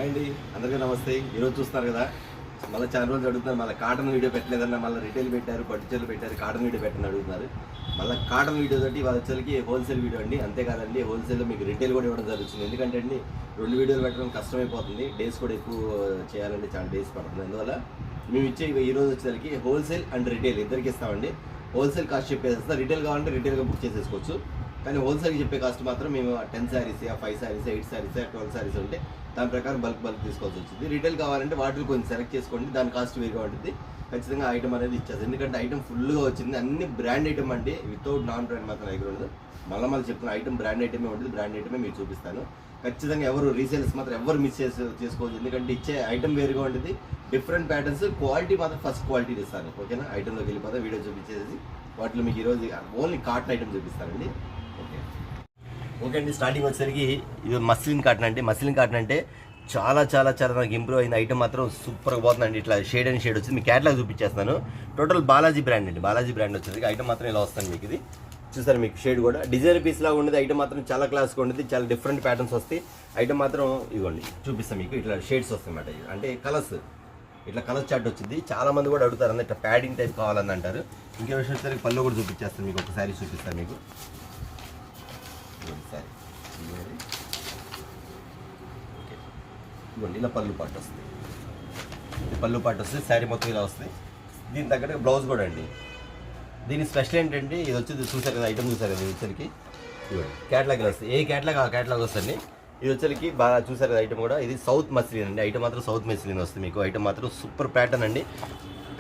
Hi అండి, అందరికీ నమస్తే. ఈరోజు చూస్తున్నారు కదా, మళ్ళీ చాలా రోజులు అడుగుతున్నారు, మళ్ళీ కాటన్ వీడియో పెట్టలేదన్నా, మళ్ళీ రిటైల్ పెట్టారు, పట్టు చీరలు పెట్టారు, కాటన్ వీడియో పెట్టని అడుగుతున్నారు. మళ్ళీ కాటన్ వీడియో తోటి వాళ్ళ వచ్చేసరికి హోల్సేల్ వీడియో అండి. అంతేకాదండి, హోల్సేల్లో మీకు రిటైల్ కూడా ఇవ్వడం జరుగుతుంది. ఎందుకంటే అండి 2 వీడియోలు పెట్టడం కష్టమైపోతుంది, డేస్ కూడా ఎక్కువ చేయాలంటే చాలా డేస్ పడుతుంది. అందువల్ల మేము ఇచ్చే ఈరోజు వచ్చేసరికి హోల్సేల్ అండ్ రిటైల్ ఇద్దరికి ఇస్తామండి. హోల్సేల్ కాస్ట్ చెప్పేస్తా, రిటైల్ కావాలంటే రిటైల్గా బుక్ చేసేసుకోవచ్చు. కానీ హోల్సేల్కి చెప్పే కాస్ట్ మాత్రం మేము 10 శారీస్, 5 శారీస్, 8 శారీస్, 12 శారీస్ ఉంటే దాని ప్రకారం బల్క్ తీసుకోవాల్సి వచ్చింది. రిటైల్ కావాలంటే వాటిని కొంచెం సెలెక్ట్ చేసుకోండి, దాని కాస్ట్ వేరుగా ఉంటుంది. ఖచ్చితంగా ఐటమ్ అనేది ఇచ్చేది, ఎందుకంటే ఐటమ్ ఫుల్గా వచ్చింది. అన్ని బ్రాండ్ ఐటమ్ అండి, వితౌట్ నాన్ బ్రాండ్ మాత్రం దగ్గర ఉండదు. మళ్ళీ చెప్తున్న ఐటమ్ బ్రాండ్ ఐటమే ఉంటుంది, బ్రాండ్ ఐటమే మీకు చూపిస్తాను. ఖచ్చితంగా ఎవరు రీసేల్స్ మాత్రం ఎవరు మిస్ చేసుకోవచ్చు, ఎందుకంటే ఇచ్చే ఐటమ్ వేరుగా ఉంటుంది. డిఫరెంట్ ప్యాటర్న్స్, క్వాలిటీ మాత్రం ఫస్ట్ క్వాలిటీ ఇస్తాను. ఓకేనా, ఐటమ్లోకి వెళ్ళిపోతా, వీడియో చూపించేసి వాటిలో మీకు ఈరోజు ఓన్లీ కాటన్ ఐటమ్ చూపిస్తానండి. ఓకే అండి, స్టార్టింగ్ వచ్చేసరికి ఇది మస్లిన్ కాటన్ అండి. మస్లిన్ కాటన్ అంటే చాలా చాలా చాలా నాకు ఇంప్రూవ్ అయిన ఐటమ్ మాత్రం సూపర్గా పోతుందండి. ఇట్లా షేడ్ అండ్ షేడ్ వచ్చింది, మీకు క్యాటలాగ్ చూపించేస్తాను. టోటల్ బాలాజీ బ్రాండ్ అండి, బాలాజీ బ్రాండ్ వచ్చేసరికి ఐటమ్ మాత్రం ఇలా వస్తుంది. మీకు ఇది చూసారు, మీకు షేడ్ కూడా డిజైనర్ పీస్ లాగా ఉండేది. ఐటమ్ మాత్రం చాలా క్లాస్గా ఉండేది, చాలా డిఫరెంట్ ప్యాటర్న్స్ వస్తాయి. ఐటమ్ మాత్రం ఇవ్వండి చూపిస్తాను మీకు, ఇట్లా షేడ్స్ వస్తాయి అన్నమాట. అంటే కలర్స్, ఇట్లా కలర్ చార్ట్ వచ్చింది. చాలా మంది కూడా అడుగుతారు అన్న ఇట్లా ప్యాడింగ్ టైప్ కావాలని అంటారు. ఇంకే విషయం వచ్చేసరికి పళ్ళు కూడా చూపించేస్తాను మీకు, ఒకసారి చూపిస్తాను మీకు. సారీ ఇవ్వండి, ఇలా పళ్ళు పాటు వస్తుంది, పళ్ళు పాటు వస్తుంది. శారీ మొత్తం ఇలా వస్తుంది. దీని తగ్గట్టు బ్లౌజ్ కూడా అండి. దీని స్పెషల్ ఏంటంటే ఇది వచ్చేది చూసారు కదా, ఐటమ్ చూసారు కదా, ఇది వచ్చరికి ఇవ్వండి క్యాటలాగ్ వస్తుంది. ఏ క్యాటలాగ్ ఆ క్యాటలాగ్ వస్తుంది. ఇది వచ్చరికి బాగా చూసారు కదా, ఐటమ్ కూడా ఇది సౌత్ మస్లిన్ అండి. ఐటమ్ మాత్రం సౌత్ మస్లిన్ వస్తుంది మీకు. ఐటమ్ మాత్రం సూపర్ ప్యాటర్న్ అండి.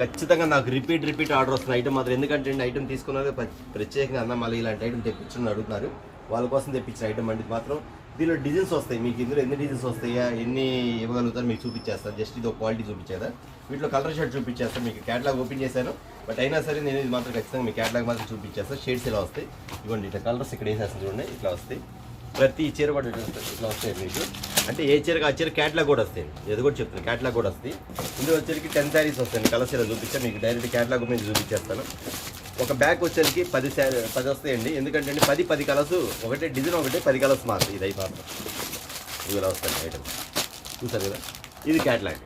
ఖచ్చితంగా నాకు రిపీట్ ఆర్డర్ వస్తుంది ఐటమ్ మాత్రం. ఎందుకంటే ఐటమ్ తీసుకున్నారు ప్రత్యేకంగా అన్న మళ్ళీ ఇలాంటి ఐటమ్ తెప్పించని అడుగుతున్నారు, వాళ్ళ కోసం తెప్పించిన ఐటమ్ అండి. మాత్రం దీనిలో డిజైన్స్ వస్తాయి మీకు. ఇందులో ఎన్ని డిజైన్స్ వస్తాయా, ఎన్ని ఇవ్వగలుగుతారు మీకు చూపించేస్తాను. జస్ట్ ఇది ఒక క్వాలిటీ చూపించేదా, వీటిలో కలర్ షర్ట్ చూపించేస్తాను మీకు. క్యాటలాగ్ ఓపెన్ చేశాను, బట్ అయినా సరే నేను ఇది మాత్రం ఖచ్చితంగా మీ క్యాటలాగ్ మాత్రం చూపించేస్తాను. షేడ్స్ ఇలా వస్తాయి, ఇవ్వండి ఇట్లా కలర్స్ ఇక్కడ వేసేస్తాను చూడండి, ఇట్లా వస్తాయి. ప్రతి చీర కూడా ఇట్లా వస్తాయి మీకు. అంటే ఏ చీరకు ఆ చీర క్యాటలాగ్ కూడా వస్తాయి, ఇది కూడా చెప్తాను, క్యాటలాగ్ కూడా వస్తాయి. ఇందులో వచ్చేసరికి 10 శారీస్ వస్తాయి. కలర్స్ ఇలా చూపించాను మీకు, డైరెక్ట్ క్యాటలాగ్ మీద చూపించేస్తాను. ఒక బ్యాగ్ వచ్చేసరికి 10 వస్తాయండి. ఎందుకంటే 10 కలర్స్, ఒకటే డిజైన్, ఒకటే 10 కలర్స్ మాత్రం. ఇది అయి మాత్రం ఇది ఇలా వస్తాయి ఐటమ్, చూసారు కదా. ఇది క్యాటలాగ్,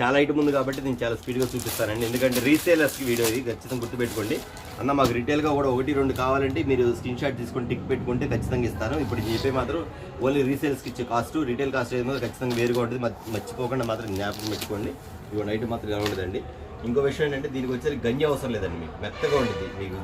చాలా ఐటమ్ ఉంది కాబట్టి నేను చాలా స్పీడ్గా చూపిస్తానండి. ఎందుకంటే రీసేలర్స్కి వీడియో ఇది ఖచ్చితంగా గుర్తుపెట్టుకోండి. అన్న మాకు రిటైల్గా కూడా 1, 2 కావాలంటే మీరు స్క్రీన్ షాట్ తీసుకొని టిక్ పెట్టుకుంటే ఖచ్చితంగా ఇస్తాను. ఇప్పుడు చెప్పే మాత్రం ఓన్లీ రీసేల్స్కి ఇచ్చే కాస్ట్, రిటైల్ కాస్ట్ ఏమో ఖచ్చితంగా వేరుగా ఉంటుంది. మర్చిపోకుండా మాత్రం జ్ఞాపకం పెట్టుకోండి. ఇవన్నీ ఐటమ్ మాత్రం ఎలా ఉండదండి. ఇంకో విషయం ఏంటంటే దీనికి వచ్చేది గంజి అవసరం లేదండి, మీకు మెత్తగా ఉంటుంది. మీకు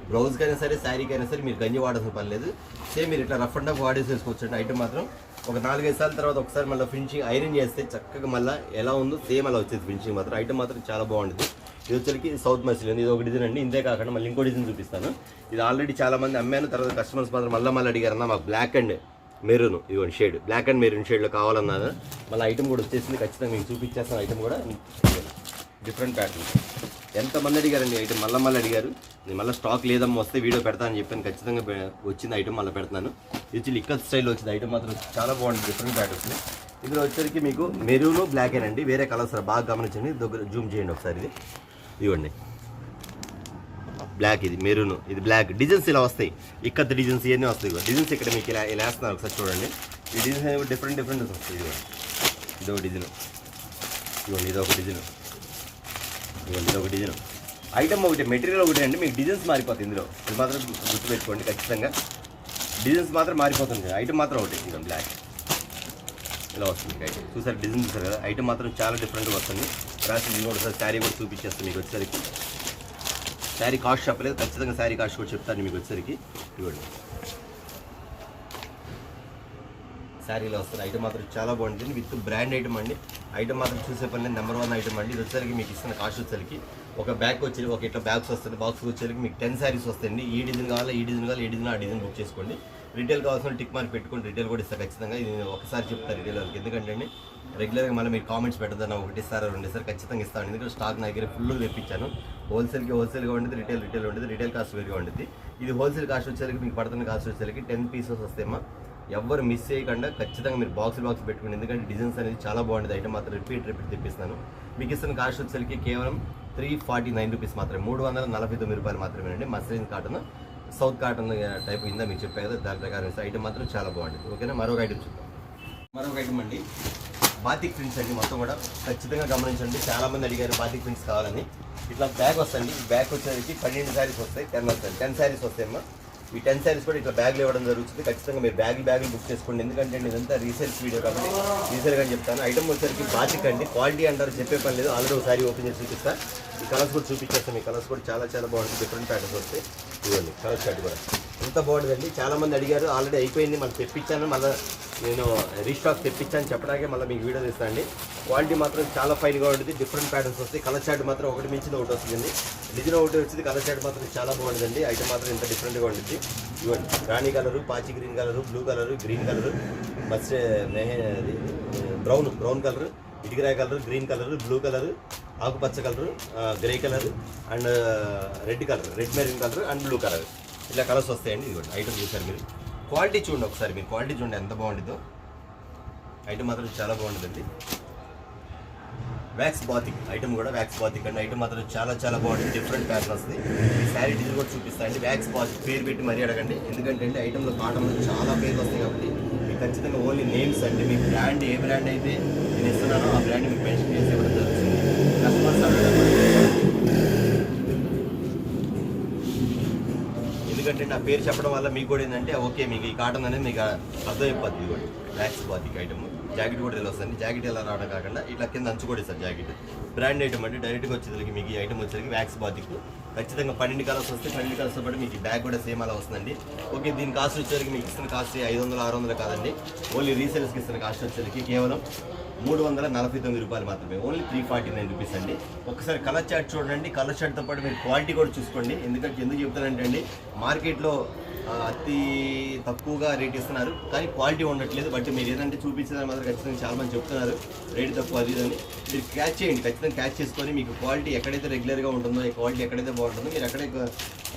బ్లౌజ్కైనా సరే, శారీకైనా సరే మీరు గంజి వాడాల్సిన పని లేదు. సేమ్ మీరు ఇట్లా రఫ్ అండ్ టఫ్ వాడేసేసుకోవచ్చు అండి. ఐటమ్ మాత్రం ఒక 4-5 సార్లు తర్వాత ఒకసారి మళ్ళీ ఫినిషింగ్ ఐరన్ చేస్తే చక్కగా మళ్ళీ ఎలా ఉందో సేమ్ అలా వచ్చేది ఫినిషింగ్ మాత్రం. ఐటమ్ మాత్రం చాలా బాగుంటుంది. ఇది వచ్చరికి సౌత్ మస్లిన్, ఇది ఒక డిజైన్ అండి. ఇంతే కాకుండా మళ్ళీ ఇంకో డిజైన్ చూపిస్తాను. ఇది ఆల్రెడీ చాలా మంది అమ్మాను, తర్వాత కస్టమర్స్ మాత్రం మళ్ళీ అడిగారన్నా మాకు బ్లాక్ అండ్ మెరూన్, ఇదిగోండి షేడ్, బ్లాక్ అండ్ మెరూన్ షేడ్లో కావాలన్నాను. మళ్ళీ ఐటమ్ కూడా వచ్చేసింది, ఖచ్చితంగా మీకు చూపించేస్తాను. ఐటమ్ కూడా డిఫరెంట్ ప్యాటర్న్. ఎంతమంది అడిగారండి ఐటమ్, మళ్ళీ అడిగారు. నేను మళ్ళీ స్టాక్ లేదమ్మా, వస్తే వీడియో పెడతానని చెప్పాను. ఖచ్చితంగా వచ్చింది ఐటమ్, మళ్ళీ పెడతాను. ఇది లిక్కర్ స్టైల్ వచ్చింది ఐటమ్ మాత్రం చాలా బాగుంటుంది, డిఫరెంట్ ప్యాటర్న్స్. ఇందులో వచ్చేసరికి మీకు మెరూన్, బ్లాక్ అండి, వేరే కలర్స్ బాగా గమనించండి. దగ్గర జూమ్ చేయండి ఒకసారి. ఇది ఇవ్వండి బ్లాక్, ఇది మెరూన్, ఇది బ్లాక్. డిజైన్స్ ఇలా వస్తాయి, ఇక్కత్ డిజైన్స్ ఇవన్నీ వస్తాయి. డిజైన్స్ ఇక్కడ మీకు ఇలా వేస్తున్నారు, ఒకసారి చూడండి. ఈ డిజైన్స్ అనేవి డిఫరెంట్ వస్తాయి. ఇదొక డిజైన్, ఇవ్వండి ఇదొక డిజైన్, ఇవ్వండి ఇదొక డిజైన్. ఐటమ్ ఒకటి, మెటీరియల్ ఒకటి అండి, మీకు డిజైన్స్ మారిపోతాయి. ఇందులో ఇది మాత్రం గుర్తుపెట్టుకోండి, ఖచ్చితంగా డిజైన్స్ మాత్రం మారిపోతుంది. ఐటమ్ మాత్రం ఒకటి, ఇదిగోండి బ్లాక్ ఇలా వస్తుంది ఐటమ్. చూసారు డిజైన్ చూసారు కదా, ఐటమ్ మాత్రం చాలా డిఫరెంట్గా వస్తుంది. రాసి ఇది కూడా ఒకసారి శారీ కూడా చూపించేస్తాను మీకు వచ్చేసరికి. శారీ కాస్ట్ చెప్పలేదు, ఖచ్చితంగా శారీ కాస్ట్ కూడా చెప్తాను మీకు వచ్చేసరికి. ఇవ్వండి శారీలో వస్తుంది. ఐటమ్ మాత్రం చాలా బాగుంటుంది, విత్ బ్రాండ్ ఐటమ్ అండి. ఐటమ్ మాత్రం చూసే పని నెంబర్ 1 ఐటమ్ అండి. ఇది వచ్చేసరికి మీకు ఇస్తున్న కాస్ట్ వచ్చేసరికి ఒక బ్యాగ్ వచ్చి ఒక ఇట్లా బ్యాగ్స్ వస్తుంది. బాక్స్ వచ్చేసరికి మీకు 10 శారీస్ వస్తాయండి. ఈ డిజైన్ కావాలా, ఈ డిజైన్ కావాలి, ఏ డిజైన్ ఆ డిజైన్ బుక్ చేసుకోండి. రిటైల్ కావాల్సిన టిక్ మార్క్ పెట్టుకొని రిటైల్ కూడా ఇస్తారు ఖచ్చితంగా. ఇది ఒకసారి చెప్తారు రిటైల్ వాళ్ళకి, ఎందుకంటే అండి రెగ్యులర్గా మళ్ళీ మీరు కామెంట్స్ పెట్టదన్న 1 సార్ 2 సార్ ఖచ్చితంగా ఇస్తాను. ఎందుకంటే స్టాక్ నా దగ్గర ఫుల్ తెప్పించాను. హోల్సేల్గా ఉంటుంది, రిటైల్ ఉంటుంది. రిటైల్ కాస్ట్ వేరుగా ఉంటుంది. ఇది హోల్సేల్ కాస్ట్ వచ్చేసరికి మీకు పడుతున్న కాస్ట్ వచ్చేసరికి 10 పీసెస్ వస్తాయమ్మా. ఎవరు మిస్ చేయకుండా ఖచ్చితంగా మీరు బాక్స్ పెట్టుకోండి. ఎందుకంటే డిజైన్స్ అనేది చాలా బాగుంటుంది. ఐటమ్ మాత్రం రిపీట్ తెప్పిస్తాను. మీకు ఇస్తున్న కాస్ట్ వచ్చేసరికి కేవలం 349 రూపీస్ మాత్రమే, 349 రూపాయలు మాత్రమేనండి. Muslin cotton, south cotton type ఇందా మీకు చెప్పారు కదా, దాని ప్రకారం ఐటమ్ మాత్రం చాలా బాగుంటుంది. ఓకేనా, మరొక ఐటమ్ చూద్దాం. మరొక ఐటమ్ అండి, బాతిక్ ప్రింట్స్ అండి. మొత్తం కూడా ఖచ్చితంగా గమనించండి, చాలా మంది అడిగారు బాతిక్ ప్రింట్స్ కావాలని. ఇట్లా బ్యాగ్ వస్తుంది, ఈ బ్యాగ్ వచ్చేసరికి 12 శారీస్ వస్తాయి, 10 వస్తాయి, 10 శారీస్ వస్తాయమ్మా. ఈ 10 శారీస్ కూడా ఇట్లా బ్యాగ్లు ఇవ్వడం జరుగుతుంది. ఖచ్చితంగా మీరు బ్యాగులు బుక్ చేసుకోండి, ఎందుకంటే ఇదంతా రీసేల్స్ వీడియో కాబట్టి రీసేల్గా చెప్తాను. ఐటమ్ వచ్చేసరికి బాతిక్ అండి, క్వాలిటీ అంటారు చెప్పే పని లేదు. ఆల్రెడీ ఒకసారి ఓపెన్ చేసి చూపిస్తా. ఈ కలర్స్ కూడా చూపించేస్తాం. ఈ కలర్స్ కూడా చాలా చాలా బాగుంటుంది, డిఫరెంట్ ప్యాటర్న్స్ వస్తాయి. ఇవ్వండి కలర్ షర్ట్ కూడా ఎంత బాగుంటుందండి. చాలా మంది అడిగారు, ఆల్రెడీ అయిపోయింది, మనం తెప్పించాను, మళ్ళీ నేను రీస్టాక్ తెప్పించాను చెప్పడానికే మళ్ళీ మీకు వీడియో తీస్తానండి. క్వాలిటీ మాత్రం చాలా ఫైన్గా ఉంటుంది, డిఫరెంట్ ప్యాటర్న్స్ వస్తాయి. కలర్ చార్ట్ మాత్రం ఒకటి మించిన ఒకటి వస్తుంది, డిజైన్ ఒకటి వచ్చింది. కలర్ చార్ట్ మాత్రం చాలా బాగుంటుందండి. ఐటమ్ మాత్రం ఇంత డిఫరెంట్గా ఉంటుంది. ఇవ్వండి రాణి కలరు, పాచి green colour, blue colour, green colour, brown colour, ఇటుకరాయ colour, green colour, blue colour, ఆకుపచ్చ colour, grey colour and red maroon colour and blue colour, ఇలా కలర్స్ వస్తాయండి. ఇదిగోండి ఐటమ్ చూసారు మీరు. క్వాలిటీ చూడండి ఒకసారి, మీరు క్వాలిటీ చూడండి ఎంత బాగుంటుందో. ఐటమ్ మాత్రం చాలా బాగుంటుందండి. వ్యాక్స్ బాతిక్ ఐటమ్ కూడా వ్యాక్స్ బాతిక్ అండి. ఐటమ్ మాత్రం చాలా చాలా బాగుంటుంది, డిఫరెంట్ ప్యాటర్న్ వస్తుంది. ఈ శారీ డిజైన్ కూడా చూపిస్తాయండి. వ్యాక్స్ బాతిక్ పేరు పెట్టి మరీ అడగండి, ఎందుకంటే అండి ఐటమ్లో కాటన్లో చాలా పేర్లు వస్తాయి కాబట్టి మీకు ఖచ్చితంగా ఓన్లీ నేమ్స్ అండి. మీ బ్రాండ్ ఏ బ్రాండ్ అయితే నేను ఇస్తున్నానో ఆ బ్రాండ్ మీకు మెన్షన్ చేసి ఇవ్వడం జరుగుతుంది. కస్టమర్స్ ఎందుకంటే నా పేరు చెప్పడం వల్ల మీకు కూడా ఏంటంటే ఓకే మీకు ఈ కాటన్ అనేది మీకు అర్థమైపోద్ది. కూడా వ్యాక్స్ బాతిక్ ఐటమ్. జాకెట్ కూడా తెలుస్తుంది. జాకెట్ ఎలా రావడం కాకుండా ఇట్లా కింద అంచు కూడా ఇస్తారు జాకెట్. బ్రాండ్ ఐటమ్ అంటే డైరెక్ట్గా వచ్చేసరికి మీకు ఈ ఐటమ్ వచ్చేసరికి వ్యాక్స్ బాతిక్ ఖచ్చితంగా 12 కలర్స్ వస్తాయి. 12 కలర్స్తో పాటు మీకు ఈ బ్యాగ్ కూడా సేమ్ అలా వస్తుందండి. ఓకే దీని కాస్ట్ వచ్చేసరికి మీకు ఇస్తున్న కాస్ట్ 500-600 కాదండి. ఓన్లీ రీసేల్స్కి ఇస్తున్న కాస్ట్ వచ్చేసరికి కేవలం 349 రూపాయలు మాత్రమే, ఓన్లీ 349 రూపీస్ అండి. ఒకసారి కలర్ చార్ట్ చూడండి, కలర్ చార్ట్తో పాటు మీరు క్వాలిటీ కూడా చూసుకోండి. ఎందుకంటే ఎందుకు చెప్తానంటే అండి మార్కెట్లో అతి తక్కువగా రేట్ ఇస్తున్నారు కానీ క్వాలిటీ ఉండట్లేదు. బట్ మీరు ఏదంటే చూపించడానికి మాత్రం ఖచ్చితంగా చాలా మంది చెప్తున్నారు రేట్ తక్కువ అది అని. మీరు క్యాచ్ చేయండి, ఖచ్చితంగా క్యాచ్ చేసుకొని మీకు క్వాలిటీ ఎక్కడైతే రెగ్యులర్గా ఉంటుందో ఈ క్వాలిటీ ఎక్కడైతే బాగుంటుందో మీరు అక్కడే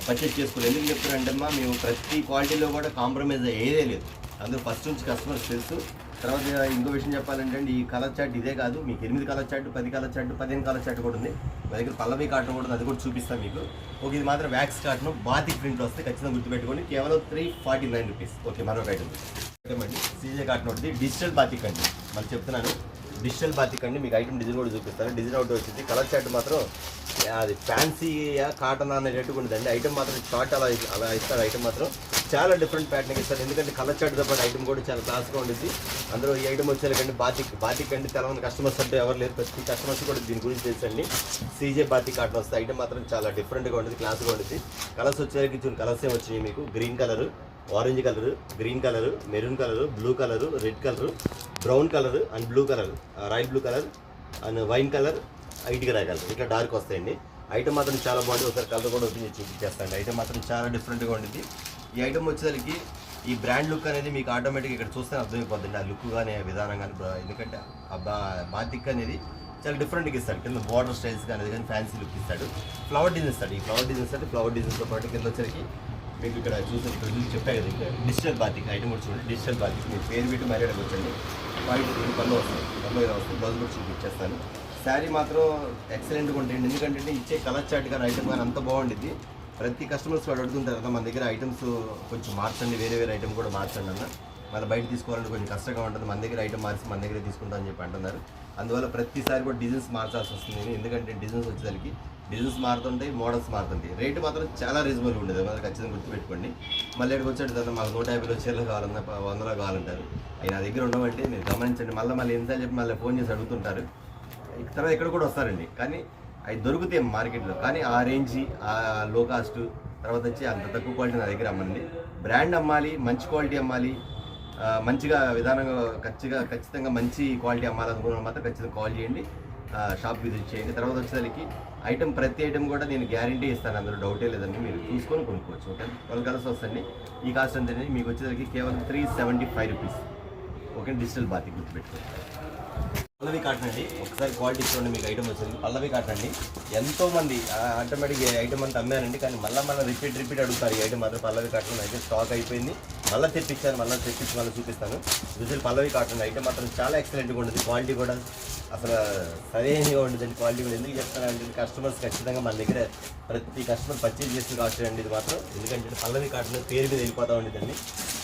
పర్చేస్ చేసుకోండి. ఎందుకు చెప్తున్నారంటే అమ్మా మేము ప్రతి క్వాలిటీలో కూడా కాంప్రమైజ్ అయ్యేదే లేదు. అందులో ఫస్ట్ నుంచి కస్టమర్స్ తెలుసు. తర్వాత ఇంకో విషయం చెప్పాలంటే అండి ఈ కలర్ చార్ట్ ఇదే కాదు, మీకు 8 colour chart, 10 colour chart, 15 colour chart కూడా ఉంది. మా దగ్గర పల్లవి కాటన్ కూడా ఉంది, అది కూడా చూపిస్తాను మీకు. ఓకే ఇది మాత్రం వ్యాక్స్ కాటన్ బాతిక్ ప్రింట్లో వస్తే ఖచ్చితంగా గుర్తుపెట్టుకోండి, కేవలం 349 రూపీస్. ఓకే మరొక ఐటమ్ అండి సీజే కాటన్ ఉంటుంది, డిజిటల్ బాతిక్ అండి. మళ్ళీ చెప్తున్నాను డిజిటల్ బాతిక్ అండి. మీకు ఐటమ్ డిజైన్ కూడా చూపిస్తాను. డిజైన్ అవుట్ వచ్చింది. కలర్ చార్ట్ మాత్రం అది ఫ్యాన్సీ కాటన్ అనేటట్టుగా ఉండదండి. ఐటమ్ మాత్రం షార్ట్ అలా ఇస్తారు. ఐటమ్ మాత్రం చాలా డిఫరెంట్ ప్యాటర్న్ ఇస్తారు, ఎందుకంటే కలర్ చార్ట్తో పాటు ఐటమ్ కూడా చాలా క్లాస్గా ఉంటుంది. అందులో ఈ ఐటమ్ వచ్చేసరికి బాతిక్ అండి. తెలంగాణ కస్టమర్స్ అంటే ఎవరు లేరు, ప్రతి కస్టమర్స్ కూడా దీని గురించి తెలుసండి. సీజే బాతిక్ కాటన్ వస్తే ఐటమ్ మాత్రం చాలా డిఫరెంట్గా ఉంటుంది, క్లాస్గా ఉంటుంది. కలర్స్ వచ్చేసరికి చూడండి కలర్స్ వచ్చినాయి మీకు. Green colour, orange colour, green colour, maroon colour, blue colour, red colour, brown colour and blue colour, royal blue colour and wine colour, ఇటుకరాయ కలర్, ఇట్లా డార్క్ వస్తాయండి. ఐటమ్ మాత్రం చాలా బాగుంటుంది. ఒకసారి కలర్ కూడా ఓపెన్ చేసి చూపించేస్తాను. ఐటమ్ మాత్రం చాలా డిఫరెంట్గా ఉంటుంది. ఈ ఐటమ్ వచ్చేసరికి ఈ బ్రాండ్ లుక్ అనేది మీకు ఆటోమేటిక్గా ఇక్కడ చూస్తే అర్థమైపోతుంది, ఆ లుక్ కానీ ఆ విధానం కానీ. ఎందుకంటే ఆ బాతిక్ అనేది చాలా డిఫరెంట్గా ఇస్తాడు. కింద బార్డర్ స్టైల్స్ కానీ కానీ ఫ్యాన్సీ లుక్ ఇస్తాడు. ఫ్లవర్ డిజైన్ ఇస్తాడు. ఈ ఫ్లవర్ డిజైన్ ఇస్తాడు. ఫ్లవర్ డిజైన్తో పాటు కింద వచ్చరికి మీకు ఇక్కడ చూసి చెప్పాయి కదా ఇక్కడ డిజిటల్ బాతిక్ ఐటమ్ కూడా చూడండి. డిజిటల్ బాతిక్ మీరు పేరు పెట్టి మరీ వచ్చండి. క్వాలిటీ పళ్ళు వస్తుంది, పళ్ళు ఇలా వస్తుంది. బ్లౌజ్ కూడా చూపించేస్తాను. శారీ మాత్రం ఎక్సలెంట్గా ఉంటుంది, ఎందుకంటే ఇచ్చే కలర్ చార్ట్ కానీ ఐటమ్ కానీ అంత బాగుంటుంది. ప్రతి కస్టమర్స్ వాడు అడుగుతుంటారు కదా మన దగ్గర ఐటమ్స్ కొంచెం మార్చండి, వేరే ఐటమ్ కూడా మార్చండి అన్న. మళ్ళీ బయట తీసుకోవాలంటే కొంచెం కష్టంగా ఉంటుంది, మన దగ్గర ఐటమ్ మార్చి మన దగ్గర తీసుకుంటాం అని చెప్పి అంటున్నారు. అందువల్ల ప్రతిసారి కూడా డిజైన్స్ మార్చాల్సి వస్తుంది. ఎందుకంటే డిజైన్స్ వచ్చేసరికి డిజైన్స్ మారుతుంటాయి, మోడల్స్ మారుతుంటాయి. రేటు మాత్రం చాలా రీజనబుల్ ఉండేది, మరి ఖచ్చితంగా గుర్తుపెట్టుకోండి. మళ్ళీ ఎక్కడికి వచ్చాడు కదా మాకు 150 చీరలు కావాలన్నా 100 కావాలంటారు. అవి నా దగ్గర ఉండవంటే మీరు గమనించండి. మళ్ళీ ఎన్నిసార్లు చెప్పి మళ్ళీ ఫోన్ చేసి అడుగుతుంటారు. తర్వాత ఇక్కడ కూడా వస్తారండి, కానీ అవి దొరుకుతాయి మార్కెట్లో, కానీ ఆ రేంజ్ ఆ లో కాస్ట్ తర్వాత వచ్చి అంత తక్కువ క్వాలిటీ నా దగ్గర అమ్మండి. బ్రాండ్ అమ్మాలి, మంచి క్వాలిటీ అమ్మాలి, మంచిగా విధానంగా ఖచ్చితంగా మంచి క్వాలిటీ అమ్మాలనుకున్న మాత్రం ఖచ్చితంగా కాల్ చేయండి, షాప్ విజిట్ చేయండి. తర్వాత వచ్చేసరికి ఐటమ్ ప్రతి ఐటమ్ కూడా నేను గ్యారంటీ ఇస్తాను, అందులో డౌటే లేదండి. మీరు చూసుకొని కొనుక్కోవచ్చు. ఓకే 12 కలర్స్ వస్తుంది. ఈ కాస్ట్ అంతే మీకు వచ్చేసరికి కేవలం 375 రూపీస్. ఓకే డిజిటల్ బాతిక్ గుర్తుపెట్టుకోండి. పల్లవి కాటన్ అండి. ఒకసారి క్వాలిటీ చూడండి. మీకు ఐటమ్ వచ్చింది పల్లవి కాటన్ అండి. ఎంతోమంది ఆటోమేటిక్ ఐటమ్ అంతా అమ్మానండి, కానీ మళ్ళీ రిపీట్ అడుగుతారు. ఈ ఐటమ్ మాత్రం పల్లవి కాటన్ అయితే స్టాక్ అయిపోయింది. మళ్ళీ తెప్పించాను, మళ్ళీ చూపిస్తాను. యూజువల్ పల్లవి కాటన్ ఐటమ్ మాత్రం చాలా ఎక్సలెంట్గా ఉంటుంది. క్వాలిటీ కూడా అసలు సరైనగా ఉండదండి. క్వాలిటీ కూడా ఎందుకు చెప్తానంటే కస్టమర్స్ ఖచ్చితంగా మన దగ్గర ప్రతి కస్టమర్ పర్చేజ్ చేసిన కాటన్ అండి ఇది మాత్రం. ఎందుకంటే పల్లవి కాటన్ పేరు మీద వెళ్ళిపోతూ ఉండేదండి.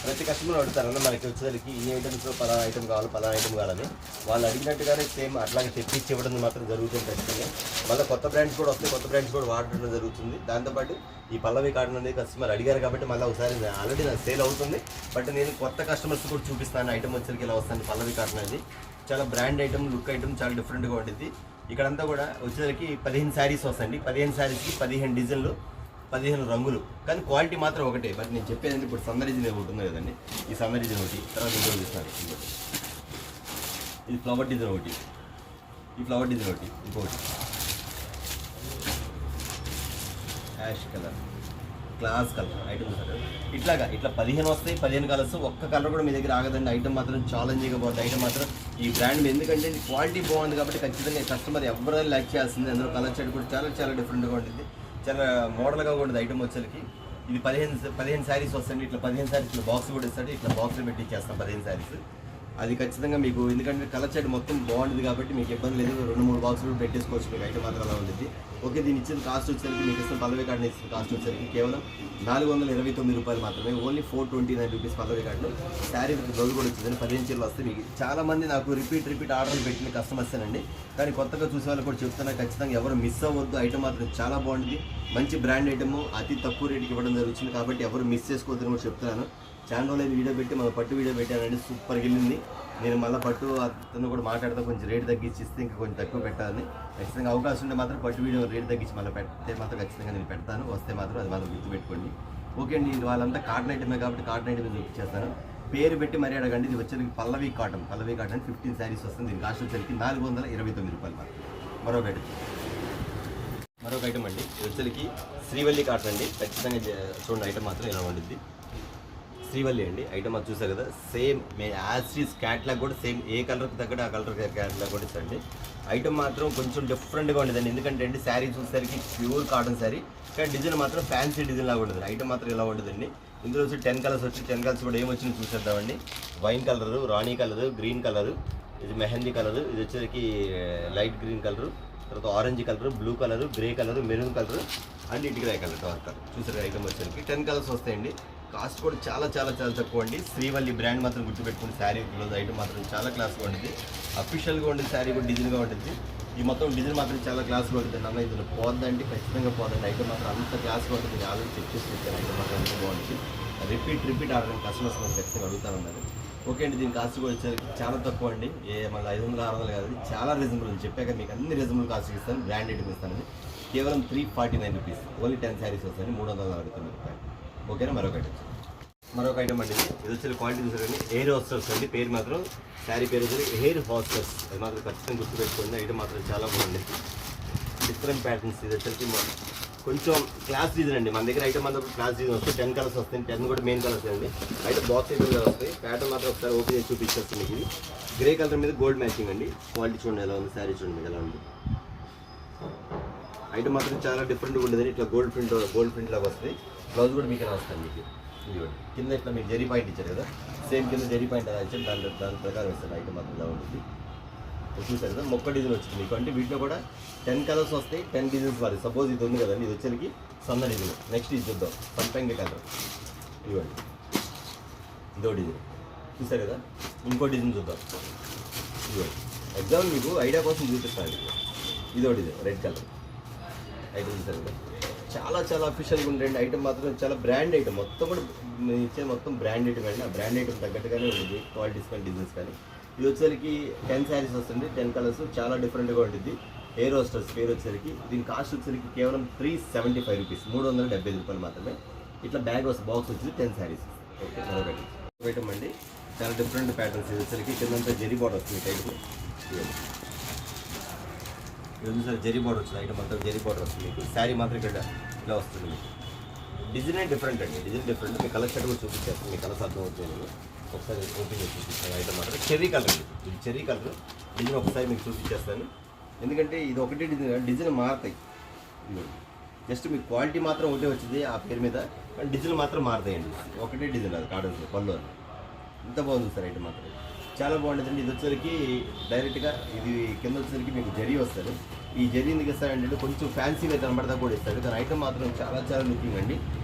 ప్రతి కస్టమర్ అడుగుతారన్న మనకి వచ్చేసరికి ఈ ఐటమ్స్ పలానా ఐటమ్ కావాలి, పలానా ఐటమ్ కావాలని. వాళ్ళు అడిగినట్టుగానే సేమ్ అట్లాగే తెప్పించి ఇవ్వడం మాత్రం జరుగుతుంది ఖచ్చితంగా. మళ్ళీ కొత్త బ్రాండ్స్ కూడా వస్తాయి, కొత్త బ్రాండ్స్ కూడా వాడడం జరుగుతుంది. దాంతోపాటు ఈ పల్లవి కాటన్ అనేది కస్టమర్ అడిగారు కాబట్టి మళ్ళీ ఒకసారి ఆల్రెడీ నాకు సేల్ అవుతుంది. బట్ నేను కొత్త కస్టమర్స్ కూడా చూపిస్తాను. ఐటమ్ వచ్చేసరికి ఇలా వస్తుంది పల్లవి కాటన్ అనేది. చాలా బ్రాండ్ ఐటమ్, లుక్ ఐటమ్ చాలా డిఫరెంట్గా ఉంటుంది. ఇక్కడంతా కూడా వచ్చేసరికి 15 శారీస్ వస్తాయండి. 15 శారీస్కి 15 డిజైన్లు, 15 రంగులు, కానీ క్వాలిటీ మాత్రం ఒకటే. బట్ నేను చెప్పేదండి ఇప్పుడు సన్న డిజైన్ ఒకటి ఉంది కదండి, ఈ సన్న డిజైన్ ఒకటి, తర్వాత ఇంకోటి చూస్తున్నారు ఇంకోటి, ఇది ఫ్లవర్ డిజైన్ ఒకటి, ఈ ఫ్లవర్ డిజైన్ ఒకటి, ఇంకోటి ash colour, class colour item sir. ఇట్లా 15 వస్తాయి, 15 కలర్స్. ఒక్క కలర్ కూడా మీ దగ్గర ఆగదండి. ఐటమ్ మాత్రం ఛాలెంజింగ్గా పోతుంది. ఐటమ్ మాత్రం ఈ బ్రాండ్ ఎందుకంటే క్వాలిటీ బాగుంది కాబట్టి ఖచ్చితంగా కస్టమర్ ఎవరైనా లైక్ చేయాల్సింది. అందులో కలర్ షేడ్ కూడా చాలా డిఫరెంట్గా ఉంటుంది, చాలా మోడల్గా ఉంటుంది ఐటమ్ వచ్చేసరికి. ఇది 15 శారీస్ వస్తాయండి. ఇట్లా 15 శారీస్ ఇట్లా బాక్స్ కూడా ఇస్తాడు. ఇట్లా బాక్స్లో పెట్టి ఇచ్చేస్తాం 15 శారీస్. అది ఖచ్చితంగా మీకు ఎందుకంటే కలర్ షేడ్ మొత్తం బాగుంటుంది కాబట్టి మీకు ఇబ్బంది లేదు. 2-3 బాక్సులు పెట్టేసుకోవచ్చు. మీకు ఐటమ్ మాత్రం అలా ఉంటుంది. ఓకే, దీని ఇచ్చిన కాస్ట్ వచ్చేసరికి మీకు ఇస్తున్న పల్లవి కార్డు ఇచ్చిన కాస్ట్ వచ్చేసరికి కేవలం 429 రూపాయలు మాత్రమే. ఓన్లీ 429 రూపీస్ పల్లవి కార్డు. శారీ బ్లౌజ్ కూడా వచ్చిందని 15 చీరలు వస్తాయి మీకు. చాలా మంది నాకు రిపీట్ ఆర్డర్లు పెట్టిన కస్టమర్స్ అండి. కానీ కొత్తగా చూసే వాళ్ళు కూడా చెప్తున్నా, ఖచ్చితంగా ఎవరు మిస్ అవ్వద్దు. ఐటమ్ మాత్రం చాలా బాగుంటుంది. మంచి బ్రాండ్ ఐటమ్ అతి తక్కువ రేటుకి ఇవ్వడం జరుగుతుంది కాబట్టి ఎవరు మిస్ చేసుకోవద్దని కూడా చెప్తున్నాను. ఛానల్లో వీడియో పెట్టి మన పట్టు వీడియో పెట్టానండి, సూపర్గా వెళ్ళింది. నేను మళ్ళీ పట్టు అతను కూడా మాట్లాడితే కొంచెం రేట్ తగ్గించి ఇస్తే ఇంకా కొంచెం తక్కువ పెట్టాలని. ఖచ్చితంగా అవకాశం ఉంటే మాత్రం పట్టు వీడియో రేట్ తగ్గించి మళ్ళీ పెడితే మాత్రం ఖచ్చితంగా నేను పెడతాను. వస్తే మాత్రం అది మాత్రం గుర్తుపెట్టుకోండి. ఓకే అండి, ఇది వాళ్ళంతా కాటన్ ఐటమే కాబట్టి కాటన్ ఐటమే చూపించేస్తాను. పేరు పెట్టి మరీ అడగండి. ఇది వచ్చేసరికి పల్లవి కాటన్ 15 శారీస్ వస్తుంది. దీని కాస్ట్ వచ్చేసరికి 429 రూపాయలు మాత్రం. మరొక ఐటమ్ అండి, ఇది వచ్చేసరికి శ్రీవల్లి కాటన్ అండి. ఖచ్చితంగా చూడండి ఐటమ్ మాత్రం ఇలా ఉంటుంది. శ్రీవల్లి అండి ఐటమ్ అది చూసారు కదా, సేమ్ యాస్టీస్ క్యాట్లాగ్ కూడా సేమ్ ఏ కలర్కి తగ్గట్టు ఆ కలర్ క్యాట్లాగ్ కూడా ఇస్తాండి. ఐటమ్ మాత్రం కొంచెం డిఫరెంట్గా ఉండదండి. ఎందుకంటే అండి శారీ చూసేసరికి ప్యూర్ కాటన్ శారీ, కానీ డిజైన్ మాత్రం ఫ్యాన్సీ డిజైన్ లాగా ఉంటుంది. ఐటమ్ మాత్రం ఇలా ఉంటుందండి. ఇందులో వచ్చి 10 కలర్స్ వచ్చి 10 కలర్స్ కూడా ఏమొచ్చింది చూసేద్దామండి. వైన్ కలరు, రాణి కలరు, గ్రీన్ కలరు, ఇది మెహందీ కలరు, ఇది వచ్చేసరికి లైట్ గ్రీన్ కలరు, తర్వాత orange colour, blue colour, grey colour, maroon colour and ఇటుకరాయి కలర్ డార్క్ కలర్. చూసారు ఐటమ్ వచ్చేసరికి 10 కలర్స్ వస్తాయండి. కాస్ట్ కూడా చాలా తక్కువ అండి. శ్రీవల్లి బ్రాండ్ మాత్రం గుర్తుపెట్టుకుని శారీ క్లోజ్ ఐటమ్ మాత్రం చాలా క్లాస్గా ఉంటుంది. అఫీషియల్గా ఉంటుంది. శారీ కూడా డిజైన్గా ఉంటుంది. ఈ మొత్తం డిజైన్ మాత్రం చాలా క్లాస్గా ఉంటుంది. అన్న ఇందులో పోద్దండి, ఖచ్చితంగా పోదండి. ఐటమ్ మాత్రం అంత క్లాస్గా ఉంటుంది. నేను ఆల్రెడీ చెక్ చేసి పెట్టాను. ఐటమ్ మాత్రం అంత బాగుంటుంది. రిపీట్ ఆర్డర్ కస్టమర్స్ మనం ఖచ్చితంగా అడుగుతామన్నారు. ఓకే అండి, దీని కాస్ట్ కూడా వచ్చేసరికి చాలా తక్కువ అండి. మళ్ళీ 500-600 కాదు, చాలా రీజనబుల్ ఉంది. చెప్పాక మీకు అన్ని రీజనబుల్ కాస్ట్ ఇస్తాను. బ్రాండ్ ఐటమ్ ఇస్తానండి. కేవలం 349 రూపీస్. ఓన్లీ 10 శారీస్ వస్తాయండి. 349 రూపాయలు. ఓకేనా. మరొక ఐటమ్ అండి, ఇది వచ్చి క్వాలిటీ చూసారండి. హెయిర్ హోస్టర్స్ అండి. పేరు మాత్రం శారీ పేరు వచ్చి హెయిర్ హోస్టర్స్. అది మాత్రం ఖచ్చితంగా గుర్తుపెట్టుకోండి. ఐటమ్ మాత్రం చాలా బాగుంది. Different patterns. ఇది వచ్చేసి కొంచెం క్లాస్ డిజైన్ అండి. మన దగ్గర ఐటమ్ మాత్రం క్లాస్ డిజైన్ వస్తాయి. 10 కలర్స్ వస్తాయి. 10 కూడా మెయిన్ కలర్స్ అండి. ఐటమ్ బాక్స్ ఐటమ్ వస్తాయి. ప్యాటర్న్ మాత్రం ఒకసారి ఓపెన్ చేసి చూపించేస్తాను మీకు. ఇది గ్రే కలర్ మీద గోల్డ్ మ్యాచింగ్ అండి. క్వాలిటీ చూడండి ఎలా ఉంది. శారీ చూడండి ఎలా ఉంది. ఐటమ్ మాత్రం చాలా డిఫరెంట్గా ఉండేది. ఇట్లా గోల్డ్ ప్రింట్ లాగా వస్తుంది. బ్లౌజ్ కూడా మీకు ఎలా వస్తుంది మీకు. ఇదిగోండి కింద ఇట్లా మీకు జరీ పాయింట్ ఇచ్చారు కదా, సేమ్ కింద జరీ పాయింట్ అలా ఇచ్చారు. దాని ప్రకారం ఇస్తారు. ఐటమ్ మాత్రం ఇలా ఉంటుంది. చూసారు కదా, మొక్క డిజైన్ వచ్చింది మీకు. అంటే వీటిలో కూడా 10 కలర్స్ వస్తాయి. 10 డిజైన్స్ వారి. సపోజ్ ఇది ఉంది కదండి, ఇది వచ్చేసరికి సన్న డిజైన్. నెక్స్ట్ ఇది చూద్దాం, పంపంగి కలర్. ఇవ్వండి ఇదో డిజైన్. చూసారు కదా, ఇంకో డిజైన్ చూద్దాం. ఇవ్వండి ఎగ్జాంపుల్ మీకు ఐడియా కోసం చూపిస్తాను. ఇదో డిజైన్ రెడ్ కలర్ ఐటమ్. చూసారు కదా, చాలా అఫీషియల్గా ఉండండి. ఐటమ్ మాత్రం చాలా బ్రాండ్ ఐటమ్. మొత్తం కూడా ఇచ్చే మొత్తం బ్రాండ్ ఐటమ్ అండి. ఆ బ్రాండ్ ఐటమ్ తగ్గట్టుగానే ఉంటుంది. క్వాలిటీస్ కానీ డిజైన్స్ కానీ. ఇది వచ్చేసరికి 10 శారీస్ వస్తుంది. 10 కలర్స్ చాలా డిఫరెంట్గా ఉంటుంది. హెయిర్ హోస్టర్స్ పేరు వచ్చేసరికి దీని కాస్ట్ వచ్చేసరికి కేవలం 375 రూపీస్. 375 రూపాయలు మాత్రమే. ఇట్లా బాక్స్ వచ్చింది 10 శారీస్. ఓకే, మరొకటి ఐటమ్ అండి. చాలా డిఫరెంట్ ప్యాటర్న్స్. ఇది వచ్చేసరికి కిందంతా జరీ బార్డర్ వస్తుంది టైప్. ఇది సార్ జరీ బార్డర్ వచ్చింది. ఐటమ్ అంతా జరీ బార్డర్ వస్తుంది మీకు. శారీ మాత్రం ఇక్కడ ఇలా వస్తుంది మీకు. డిజైన్ డిఫరెంట్ అండి. Design different. మీ కలర్ షర్ట్ కూడా చూపించేస్తాను. మీ కలర్స్ అర్థం అవుతుంది. నేను ఒకసారి ఓపెన్ చేసి చూపిస్తాను. ఐటమ్ మాత్రం చెర్రీ కలర్ అండి. ఇది చెర్రీ కలర్. డిజైన్ ఒకసారి మీకు చూపించేస్తాను. ఎందుకంటే ఇది ఒకటే డిజైన్ మారుతాయి. జస్ట్ మీకు క్వాలిటీ మాత్రం ఒకటే వచ్చింది ఆ పేరు మీద, కానీ డిజైన్ మాత్రం మారుతాయండి. ఒకటే డిజైన్ అది కాటన్స్లో పళ్ళు అని. ఇంత బాగుంది సార్ ఐటమ్ మాత్రం చాలా బాగుంటుందండి. ఇది వచ్చేసరికి డైరెక్ట్గా ఇది కింద వచ్చేసరికి మీకు జరీ వస్తుంది. ఈ జరీ ఎందుకు ఇస్తాడంటే కొంచెం ఫ్యాన్సీగా కనబడతా కూడా ఇస్తాడు, కానీ ఐటమ్ మాత్రం చాలా చాలా లుకింగ్ అండి.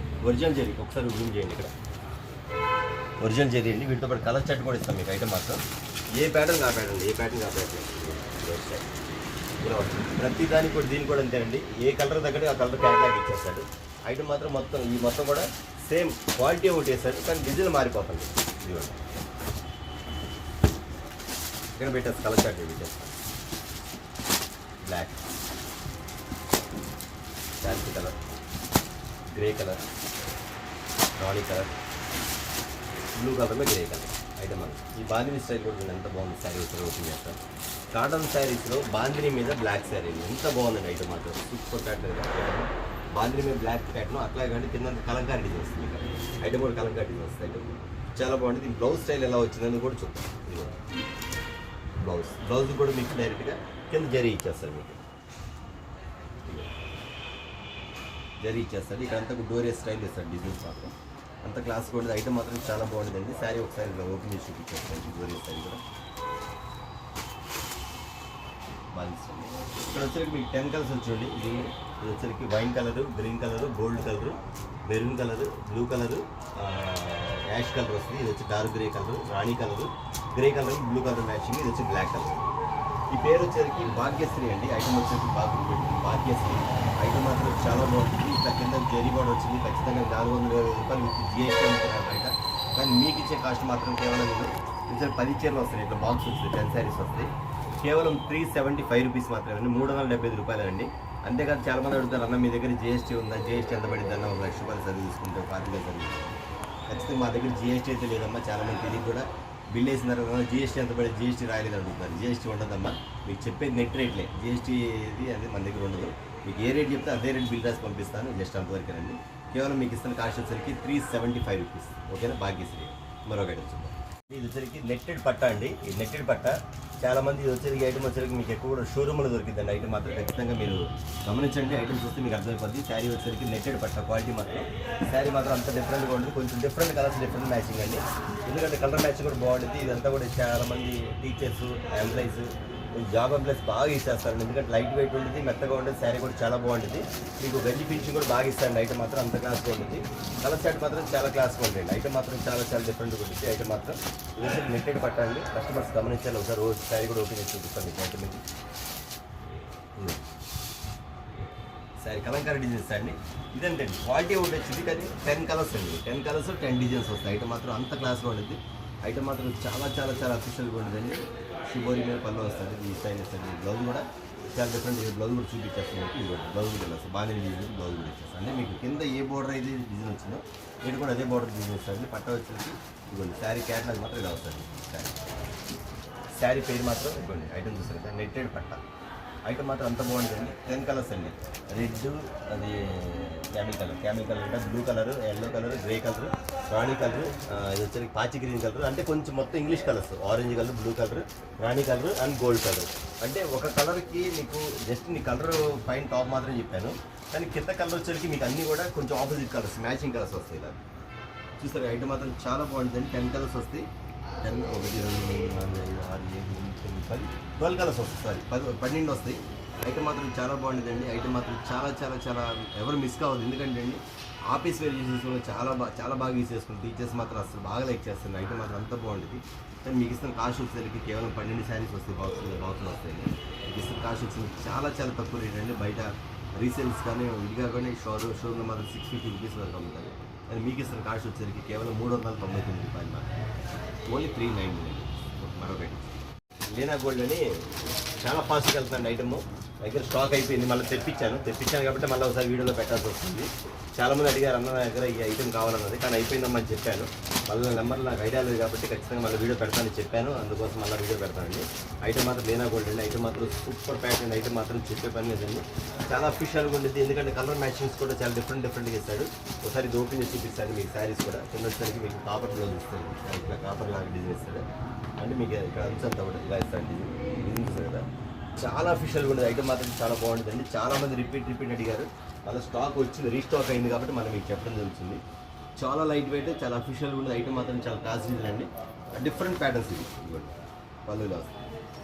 ఒరిజినల్ జరీ ఒకసారి జూమ్ చేయండి, ఇక్కడ ఒరిజినల్ జరీ అండి. వీటితో పాటు కలర్ చార్ట్ కూడా ఇస్తాం మీకు. ఐటమ్ మాత్రం ఏ ప్యాటర్న్ ఆ ప్యాటర్న్, ఏ ప్యాటర్న్ ఆ ప్యాటర్న్ ఇలా వస్తుంది. ప్రతి దానికి కూడా దీనికి కూడా అంతేనండి. ఏ కలర్ తగ్గట్టు ఆ కలర్ క్యాటలాగ్ ఇచ్చేస్తాడు. ఐటమ్ మాత్రం మొత్తం ఈ మొత్తం కూడా సేమ్ క్వాలిటీ ఒకటి వేస్తాడు, కానీ డిజైన్ మారిపోతుంది. ఇదిగోండి ఇక్కడ పెట్టేస్తాను కలర్ చార్ట్ పెట్టేస్తాను. బ్లాక్, శాంతి కలర్, గ్రే కలర్, రాణి కలర్, బ్లూ కలర్లో గ్రే కలర్ ఐటమ్ అది. ఈ బాందిని స్టైల్ కూడా ఎంత బాగుంది. శారీ ఇక్కడ ఓపెన్ చేస్తాను. కాటన్ శారీస్లో బాందిని మీద బ్లాక్ శారీ ఎంత బాగుందండి. ఐటమ్ మాత్రం సూపర్ ప్యాటర్న్. బాందిని మీద బ్లాక్ ప్యాటర్న్ అట్లా కానీ కింద కలంకారీ డిజైన్ వస్తుంది. ఐటమ్ కూడా కలంకారీ డిజైన్ వస్తుంది. ఐటమ్ చాలా బాగుంది. దీని బ్లౌజ్ స్టైల్ ఎలా వచ్చిందని కూడా చూద్దాం. బ్లౌజ్ కూడా మీకు డైరెక్ట్గా కింద జరీ ఇచ్చేస్తారు. మీకు జరీ ఇచ్చేస్తారు. ఇక్కడ అంతా డోరియా స్టైల్ ఇస్తారు. డిజైన్స్ మాత్రం అంత క్లాస్ కూడా. ఐటమ్ మాత్రం చాలా బాగుంటుందండి. శారీ ఒకసారి ఇలా ఓపెన్ చేసి చూపించేస్తాను. డోరియా శారీ కూడా బాగా ఇస్తుంది. ఇక్కడ వచ్చేసరికి మీకు 10 కలర్స్ వచ్చండి. ఇది వచ్చేసరికి wine colour, green colour, gold colour, maroon colour, blue colour, ash colour వస్తుంది. ఇది వచ్చి డార్క్ గ్రే కలరు, రాణి colour, grey colour, blue colour matching. ఇది వచ్చి బ్లాక్ కలర్. ఈ పేరు వచ్చేసరికి భాగ్యశ్రీ అండి. ఐటమ్ వచ్చేసరికి భాగ్యశ్రీ. ఐటమ్ మాత్రం చాలా బాగుంటుంది. ఇట్లా కింద జరీ బోర్డ్ వచ్చింది. ఖచ్చితంగా 420 రూపాయలు విత్ GST అమ్ముతున్నారు బయట, కానీ మీకు ఇచ్చే కాస్ట్ మాత్రం కేవలం మీరు 10 చీరలు వస్తాయి. ఇట్లా బాక్స్ వస్తుంది, 10 శారీస్ వస్తాయి. కేవలం 375 రూపీస్ మాత్రమే, 375 రూపాయలండి. అంతేకాదు చాలామంది అడుగుతారు, అన్న మీ దగ్గర GST ఉందా, GST ఎంత పడింది అన్న, 1 లక్ష రూపాయలు సర్వీస్ తీసుకుంటే 25 సర్వీస్. ఖచ్చితంగా మా దగ్గర GST అయితే లేదమ్మా. చాలామంది తెలియదు కూడా. బిల్ వేసిన తర్వాత GST ఎంత పడి GST రాయలేదు అడుగుతున్నారు. GST ఉండదమ్మా. మీకు చెప్పేది నెట్ రేట్లే. GST ఇది అది మన దగ్గర ఉండదు. మీకు ఏ రేట్ చెప్తే అదే రేట్ బిల్ రాసి పంపిస్తాను. జస్ట్ అంతవరకేనండి. కేవలం మీకు ఇస్తున్న కాస్ట్ వచ్చేసరికి 375 రూపీస్. ఓకేనా. భాగ్యశ్రీ. మరొక ఐటమ్ చూద్దాం. ఇది వచ్చరికి నెట్టెడ్ పట్ట అండి. ఈ నెట్టెడ్ పట్ట చాలామంది ఇది వచ్చరికి ఐటమ్ వచ్చరికి మీకు ఎక్కువ కూడా షోరూమ్లో దొరికిందండి. ఐటమ్ మాత్రం ఖచ్చితంగా మీరు గమనించండి. ఐటమ్ చూస్తే మీకు అర్థమైపోద్ది. శారీ వచ్చరికి నెట్టెడ్ పట్ట క్వాలిటీ మాత్రం. శారీ మాత్రం అంత డిఫరెంట్గా ఉంటుంది. కొంచెం డిఫరెంట్ కలర్స్, డిఫరెంట్ మ్యాచింగ్ అండి. ఎందుకంటే కలర్ మ్యాచింగ్ కూడా బాగుంటుంది. ఇదంతా కూడా చాలామంది టీచర్స్, ఎంప్లాయీస్, జాబ్ ఎంప్లాయీస్ బాగా ఇచ్చేస్తారు. ఎందుకంటే లైట్ వెయిట్ ఉంటుంది, మెత్తగా ఉంటుంది. శారీ కూడా చాలా బాగుంటుంది. మీకు గంజి ఫినిషింగ్ కూడా బాగా ఇస్తారండి. ఐటమ్ మాత్రం అంత క్లాస్గా ఉంటుంది. కలర్ చార్ట్ మాత్రం చాలా క్లాస్గా ఉంటుంది. ఐటమ్ మాత్రం చాలా చాలా డిఫరెంట్గా ఉంటుంది. ఐటమ్ మాత్రం ఇది నెట్టెడ్ పట్టండి. కస్టమర్స్ గమనించాలి. ఒకసారి రోజు శారీ కూడా ఓపెన్ చేసి చూపిస్తాను మీకు. ఐటమ్ ఇది శారీ కలంకారీ డిజైన్స్ అండి. ఇదంటే క్వాలిటీ ఒకటి వచ్చింది, కానీ 10 కలర్స్ అండి. 10 కలర్స్ 10 డిజైన్స్ వస్తాయి. ఐటమ్ మాత్రం అంత క్లాస్గా ఉంటుంది. ఐటమ్ మాత్రం చాలా చాలా చాలా అఫీషియల్గా ఉంటుందండి. షిబోరి మీద పళ్ళు వస్తుంది. ఈ స్టైల్ వస్తుంది. బ్లౌజ్ కూడా చాలా డిఫరెంట్. బ్లౌజ్ కూడా చూపించేస్తాను. బ్లౌజ్ కూడా వస్తుంది. బాగా డిజైన్ బ్లౌజ్ కూడా ఇచ్చేస్తాను. అంటే మీకు కింద ఏ బోర్డర్ అయితే డిజైన్ వచ్చిందో ఇక్కడ కూడా అదే బోర్డర్ డిజైన్ వస్తుంది. పట్ట వచ్చేసి ఇవ్వండి. శారీ క్యాట్లాగ్ మాత్రం ఇలా వస్తుంది. శారీ పేరు మాత్రం ఇవ్వండి. ఐటమ్ చూస్తారు నెట్టెడ్ పట్ట. ఐటమ్ మాత్రం అంత బాగుంటుందండి. 10 కలర్స్ అండి. రెడ్, అది క్యామిల్ కలర్ అంటే blue colour, yellow colour, grey colour, రాణి కలర్, ఇది వచ్చేసి పాచి గ్రీన్ కలర్. అంటే కొంచెం మొత్తం English colours. Orange colour, blue colour, రాణి కలర్ అండ్ గోల్డ్ కలర్. అంటే ఒక కలర్కి మీకు జస్ట్ మీ కలర్ పైన టాప్ మాత్రం చెప్పాను, కానీ కింద కలర్ వచ్చేసరికి మీకు అన్నీ కూడా కొంచెం ఆపోజిట్ కలర్స్, మ్యాచింగ్ కలర్స్ వస్తాయి. ఇలా చూస్తారు. ఐటమ్ మాత్రం చాలా బాగుంటుందండి. 10 కలర్స్ వస్తాయి. 10, 1, 2, 3, 4, 5, 6, 7, 8, 9, 10, 12 కలర్స్ వస్తాయి. సారీ 12 వస్తాయి. ఐటమ్ మాత్రం చాలా బాగుంటుందండి. ఐటమ్ మాత్రం చాలా చాలా చాలా ఎవరు మిస్ కావద్దు. ఎందుకంటే అండి ఆఫీస్ వేర్ చేసేసుకుని చాలా బాగా యూజ్ చేసుకుని టీచర్స్ మాత్రం అసలు బాగా లైక్ చేస్తుంది. ఐటమ్ మాత్రం అంత బాగుంటుంది. కానీ మీకు ఇస్తున్న కాస్ట్ వచ్చేసరికి కేవలం 12 శారీస్ వస్తాయి. బాక్సులు వస్తాయి. మీకు ఇస్తున్న కాస్ట్ వచ్చింది చాలా చాలా తక్కువ రేట్ అండి. బయట రీసేల్స్ కానీ విడిగా కానీ షోరూమ్లో మాత్రం 650 రూపీస్ వరకు అమ్ముతారు. కానీ మీకు ఇస్తున్న కాస్ట్ వచ్చేసరికి కేవలం 399 రూపాయలు మాత్రం. ఓన్లీ 399. మరొకటి లీనా గోల్డ్ అని చాలా ఫాస్ట్గా వెళ్తుందండి. ఐటమ్ దగ్గర స్టాక్ అయిపోయింది. మళ్ళీ తెప్పించాను కాబట్టి మళ్ళీ ఒకసారి వీడియోలో పెట్టాల్సి వస్తుంది. చాలామంది అడిగారు, అన్న నా దగ్గర ఈ ఐటమ్ కావాలన్నది, కానీ అయిపోయిందమ్మని చెప్పాను. మళ్ళీ నెంబర్ నాకు ఐడియా లేదు కాబట్టి ఖచ్చితంగా మళ్ళీ వీడియో పెడతానని చెప్పాను. అందుకోసం మళ్ళీ వీడియో పెడతానండి. ఐటమ్ మాత్రం లీనా గోల్డ్ అండి. ఐటమ్ మాత్రం సూపర్ ప్యాటర్న్. ఐటమ్ మాత్రం చెప్పే పని లేదండి. చాలా అఫీషియల్గా ఉంటుంది. ఎందుకంటే కలర్ మ్యాచింగ్స్ కూడా చాలా డిఫరెంట్గా ఇస్తాడు. ఒకసారి ఇది ఓపెన్ చేసి చూపిస్తాడు. మీకు శారీస్ కూడా కింద వచ్చేసరికి మీకు కాపర్ బ్లౌజ్ ఇస్తాడు. ఇట్లా కాపర్ లాగా డిజైన్ ఇస్తాడు. అంటే మీకు ఇక్కడ అంతా కూడా ఇలా ఇస్తాడు. డిజైన్ ఇస్తారు కదా. చాలా అఫీషియల్గా ఉండదు. ఐటమ్ మాత్రం చాలా బాగుంటుందండి. చాలా మంది రిపీట్ అడిగారు. మళ్ళీ స్టాక్ వచ్చింది, రీస్టాక్ అయింది కాబట్టి మనం మీకు చెప్పడం జరుగుతుంది. చాలా లైట్ వెయిట్, చాలా అఫీషియల్గా ఉండదు. ఐటమ్ మాత్రం చాలా కాస్ట్లీ అండి. డిఫరెంట్ ప్యాటర్న్స్ ఇవి ఇవ్వండి. పళ్ళులో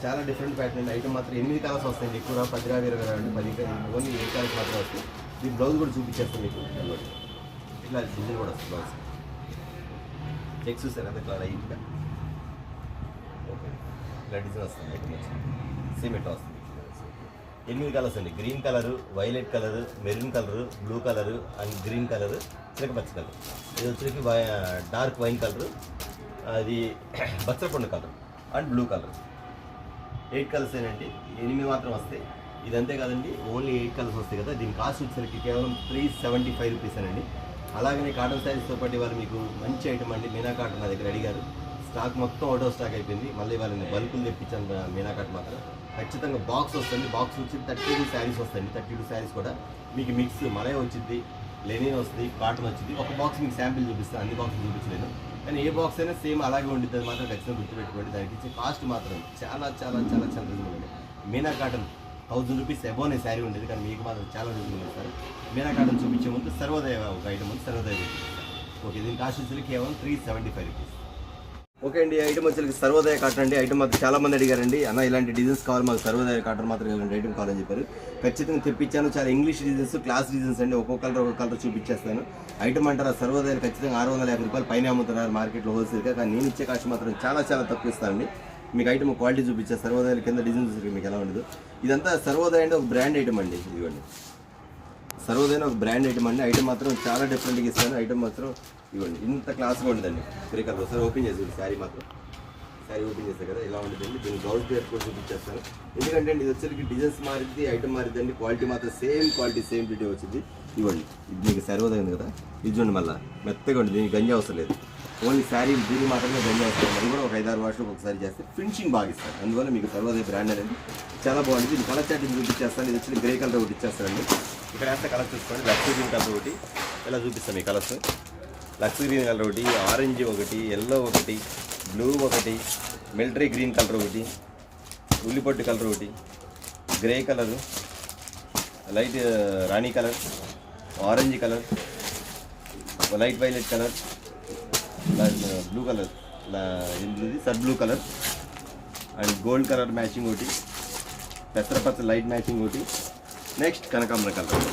చాలా డిఫరెంట్ ప్యాటర్న్ అండి. ఐటమ్ మాత్రం 8 కలర్స్ వస్తాయండి. ఎక్కువ 10, 20 అండి, 10 ఓన్లీ 8 కలర్స్ మాత్రం వస్తాయి. ఈ బ్లౌజ్ కూడా చూపించేస్తాం మీకు. ఇట్లా డిజైన్ కూడా వస్తుంది. బ్లౌజ్ చెక్స్ చూసారు కదా ఇట్లా లైట్గా. ఓకే, ఇట్లా డిజైన్ వస్తుంది. ఐటమ్ వచ్చింది సేమ్ ఇట్లా వస్తుంది. 8 కలర్స్ అండి. Green colour, violet colour, maroon colour, blue colour and green colour, చిలకపచ్చ కలర్. ఇది వచ్చేసి డార్క్ వైన్ కలరు, అది బచ్చలపండు colour and blue colour. 8 colours ఏనండి. 8 మాత్రం వస్తాయి. ఇదంతే కాదండి, ఓన్లీ 8 కలర్స్ వస్తాయి కదా. దీని కాస్ట్ వచ్చేసరికి కేవలం 375 రూపీస్ అండి. అలాగనే కాటన్ శారీస్తో పాటు వాళ్ళు మీకు మంచి ఐటమ్ అండి. మీనా కాటన్ నా దగ్గర అడిగారు. స్టాక్ మొత్తం అవుట్ ఆఫ్ స్టాక్ అయిపోయింది. మళ్ళీ వాళ్ళని బల్కులు తెప్పించాను. మీనా కాటన్ మాత్రం ఖచ్చితంగా బాక్స్ వస్తుంది. బాక్స్ వచ్చి 32 శారీస్ వస్తాయండి. 32 శారీస్ కూడా మీకు మిక్స్ మలయ వచ్చింది, లెనిన్ వస్తుంది, కాటన్ వచ్చింది. ఒక బాక్స్ మీకు శాంపిల్ చూపిస్తాను, అన్ని బాక్స్ చూపించలేదు. కానీ ఏ బాక్స్ అయినా సేమ్ అలాగే ఉంటుంది. అది మాత్రం ఖచ్చితంగా గుర్తుపెట్టుకోండి. దానికి ఇచ్చే కాస్ట్ మాత్రం చాలా చాలా చాలా చాలా రీజనబుల్ అండి. మీనా కాటన్ 1000 రూపీస్ అబోనే శారీ ఉండేది, కానీ మీకు మాత్రం చాలా రీజనబుల్ ఇస్తారు. మీనా కాటన్ చూపించే ముందు సర్వోదయ ఒక ఐటమ్ ఉంది, సర్వోదయ ఓకే. దీని కాస్ట్ వచ్చేసరికి కేవలం 375 రూపీస్. ఓకే అండి, ఐటమ్ వచ్చేసరికి సర్వోదయ కాటన్ అండి. ఐటమ్ మాత్రం చాలా మంది అడిగారండి, అన్న ఇలాంటి డిజైన్స్ కావాలి మాకు, సర్వోదయ కాటన్ మాత్రం ఇలాంటి ఐటమ్ కావాలని చెప్పారు. ఖచ్చితంగా తెప్పించాను. చాలా ఇంగ్లీష్ డిజైన్స్, క్లాస్ డిజైన్స్ అండి. ఒక్కొక్క కలర్ చూపించేస్తాను. ఐటమ్ అంటారా సర్వోదయ ఖచ్చితంగా 650 రూపాయలు పైన అమ్ముతున్నారు మార్కెట్లో హోల్సేల్గా. కానీ నేను ఇచ్చే కాస్ట్ మాత్రం చాలా చాలా తక్కువ ఇస్తానండి. మీకు ఐటమ్ క్వాలిటీ చూపించే సర్వోదయ కింద డిజైన్ చూసి మీకు ఎలా ఉండదు. ఇదంతా సర్వోదయ అంటే ఒక బ్రాండ్ ఐటమ్ అండి. ఇదిగోండి సర్వోదయ ఒక బ్రాండ్ ఐటమ్ అండి. ఐటమ్ మాత్రం చాలా డిఫరెంట్గా ఇస్తాను. ఐటమ్ మాత్రం ఇవ్వండి ఇంత క్లాస్గా ఉంటుందండి. గ్రే కలర్ ఒకసారి ఓపెన్ చేసి శారీ మాత్రం శారీ ఓపెన్ చేస్తారు కదా ఇలా ఉంటుందండి. దీన్ని బ్లౌజ్ పేరు కూడా చూపించేస్తాను. ఎందుకంటే ఇది వచ్చేసరికి డిజైన్స్ మారింది, ఐటమ్ మారింది అండి. క్వాలిటీ మాత్రం సేమ్ క్వాలిటీ సేమ్ డీటెయిల్ వచ్చింది. ఇవ్వండి ఇది మీకు సర్వోదయ ఉంది కదా, ఇది చూడండి మళ్ళీ మెత్తగా ఉంది. దీనికి గంజి అవసరం లేదు. ఓన్లీ శారీ దీనికి మాత్రమే గంజి అవసరం. అది కూడా ఒక 5-6 వాష్లో ఒకసారి చేస్తే ఫినిషింగ్ బాగా ఇస్తారు. అందువల్ల మీకు సర్వోదయ బ్రాండ్ అనేది చాలా బాగుంటుంది. ఇది కలర్ చార్ట్ చూపించేస్తాను. ఇది వచ్చి గ్రే కలర్ ఒకటి ఇచ్చేస్తానండి. ఇక్కడ వేస్తే కలర్ చూసుకోండి. లక్స్ గ్రీన్ కలర్ ఒకటి ఇలా చూపిస్తాను. ఈ కలర్స్ లక్స్ గ్రీన్ కలర్ ఒకటి, ఆరెంజ్ ఒకటి, ఎల్లో ఒకటి, బ్లూ ఒకటి, మిలిటరీ గ్రీన్ కలర్ ఒకటి, ఉల్లిపొట్టు కలర్ ఒకటి, గ్రే కలరు, లైట్ రాణి colour, orange colour, light violet colour, blue colour, ఇది sir blue colour and gold colour matching ఒకటి, పెసరపచ్చ లైట్ మ్యాచింగ్ ఒకటి, నెక్స్ట్ కనకాంబర కలర్.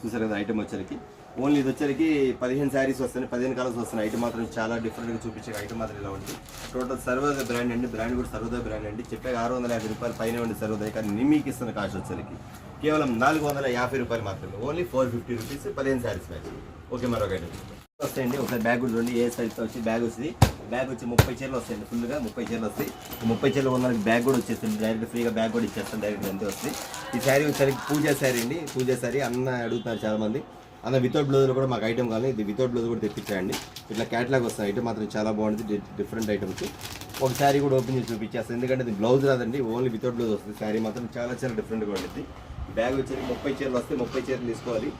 చూసారు కదా ఐటమ్ వచ్చరికి. ఓన్లీ ఇది వచ్చరికి 15 శారీస్ వస్తాయి, 15 కలర్స్ వస్తున్నాయి. ఐటమ్ మాత్రం చాలా డిఫరెంట్గా చూపించే ఐటమ్ మాత్రం ఇలా ఉంటుంది. టోటల్ సర్వోదయ బ్రాండ్ అండి. బ్రాండ్ కూడా సర్వోదయ బ్రాండ్ అండి. చెప్పే 650 రూపాయలు పైన ఉండి సర్వోదయ. కానీ నేను మీకు ఇస్తున్న కాస్ట్ వచ్చరికి కేవలం 450 రూపాయలు మాత్రమే. Only 450 rupees 15 saris bag. Okay, మరొక ఐటమ్ వస్తాయండి. ఒకసారి బ్యాగ్ కూడా చూడండి. ఏ సైజ్తో వచ్చి బ్యాగ్ వస్తుంది. బ్యాగ్ వచ్చి 30 చీరలు వస్తాయండి. ఫుల్గా 30 చీరలు వస్తాయి. 30 చీరలు ఉన్న బ్యాగ్ కూడా వచ్చేస్తుంది. డైరెక్ట్ ఫ్రీగా బ్యాగ్ కూడా ఇచ్చేస్తాను. డైరెక్ట్ అంతే వస్తాయి. ఈ శారీ వచ్చేసరికి పూజా శారీ అండి. పూజా శారీ అన్న అడుగుతున్నారు చాలామంది. అన్న వితౌట్ బ్లౌజ్లో కూడా మాకు ఐటమ్ కావాలి, ఇది వితౌట్ బ్లౌజ్ కూడా తెప్పించాయండి. ఇట్లా క్యాటలాగ్ వస్తుంది. ఐటమ్ మాత్రం చాలా బాగుంటుంది. Different items. ఒక శారీ కూడా ఓపెన్ చేసి చూపించేస్తాను. ఎందుకంటే ఇది బ్లౌజ్ రాదండి, ఓన్లీ వితౌట్ బ్లౌజ్ వస్తుంది. శారీ మాత్రం చాలా చాలా డిఫరెంట్గా ఉంటుంది. బ్యాగ్ వచ్చేసి 30 చీరలు వస్తే 30 చీరలు తీసుకోవాలి.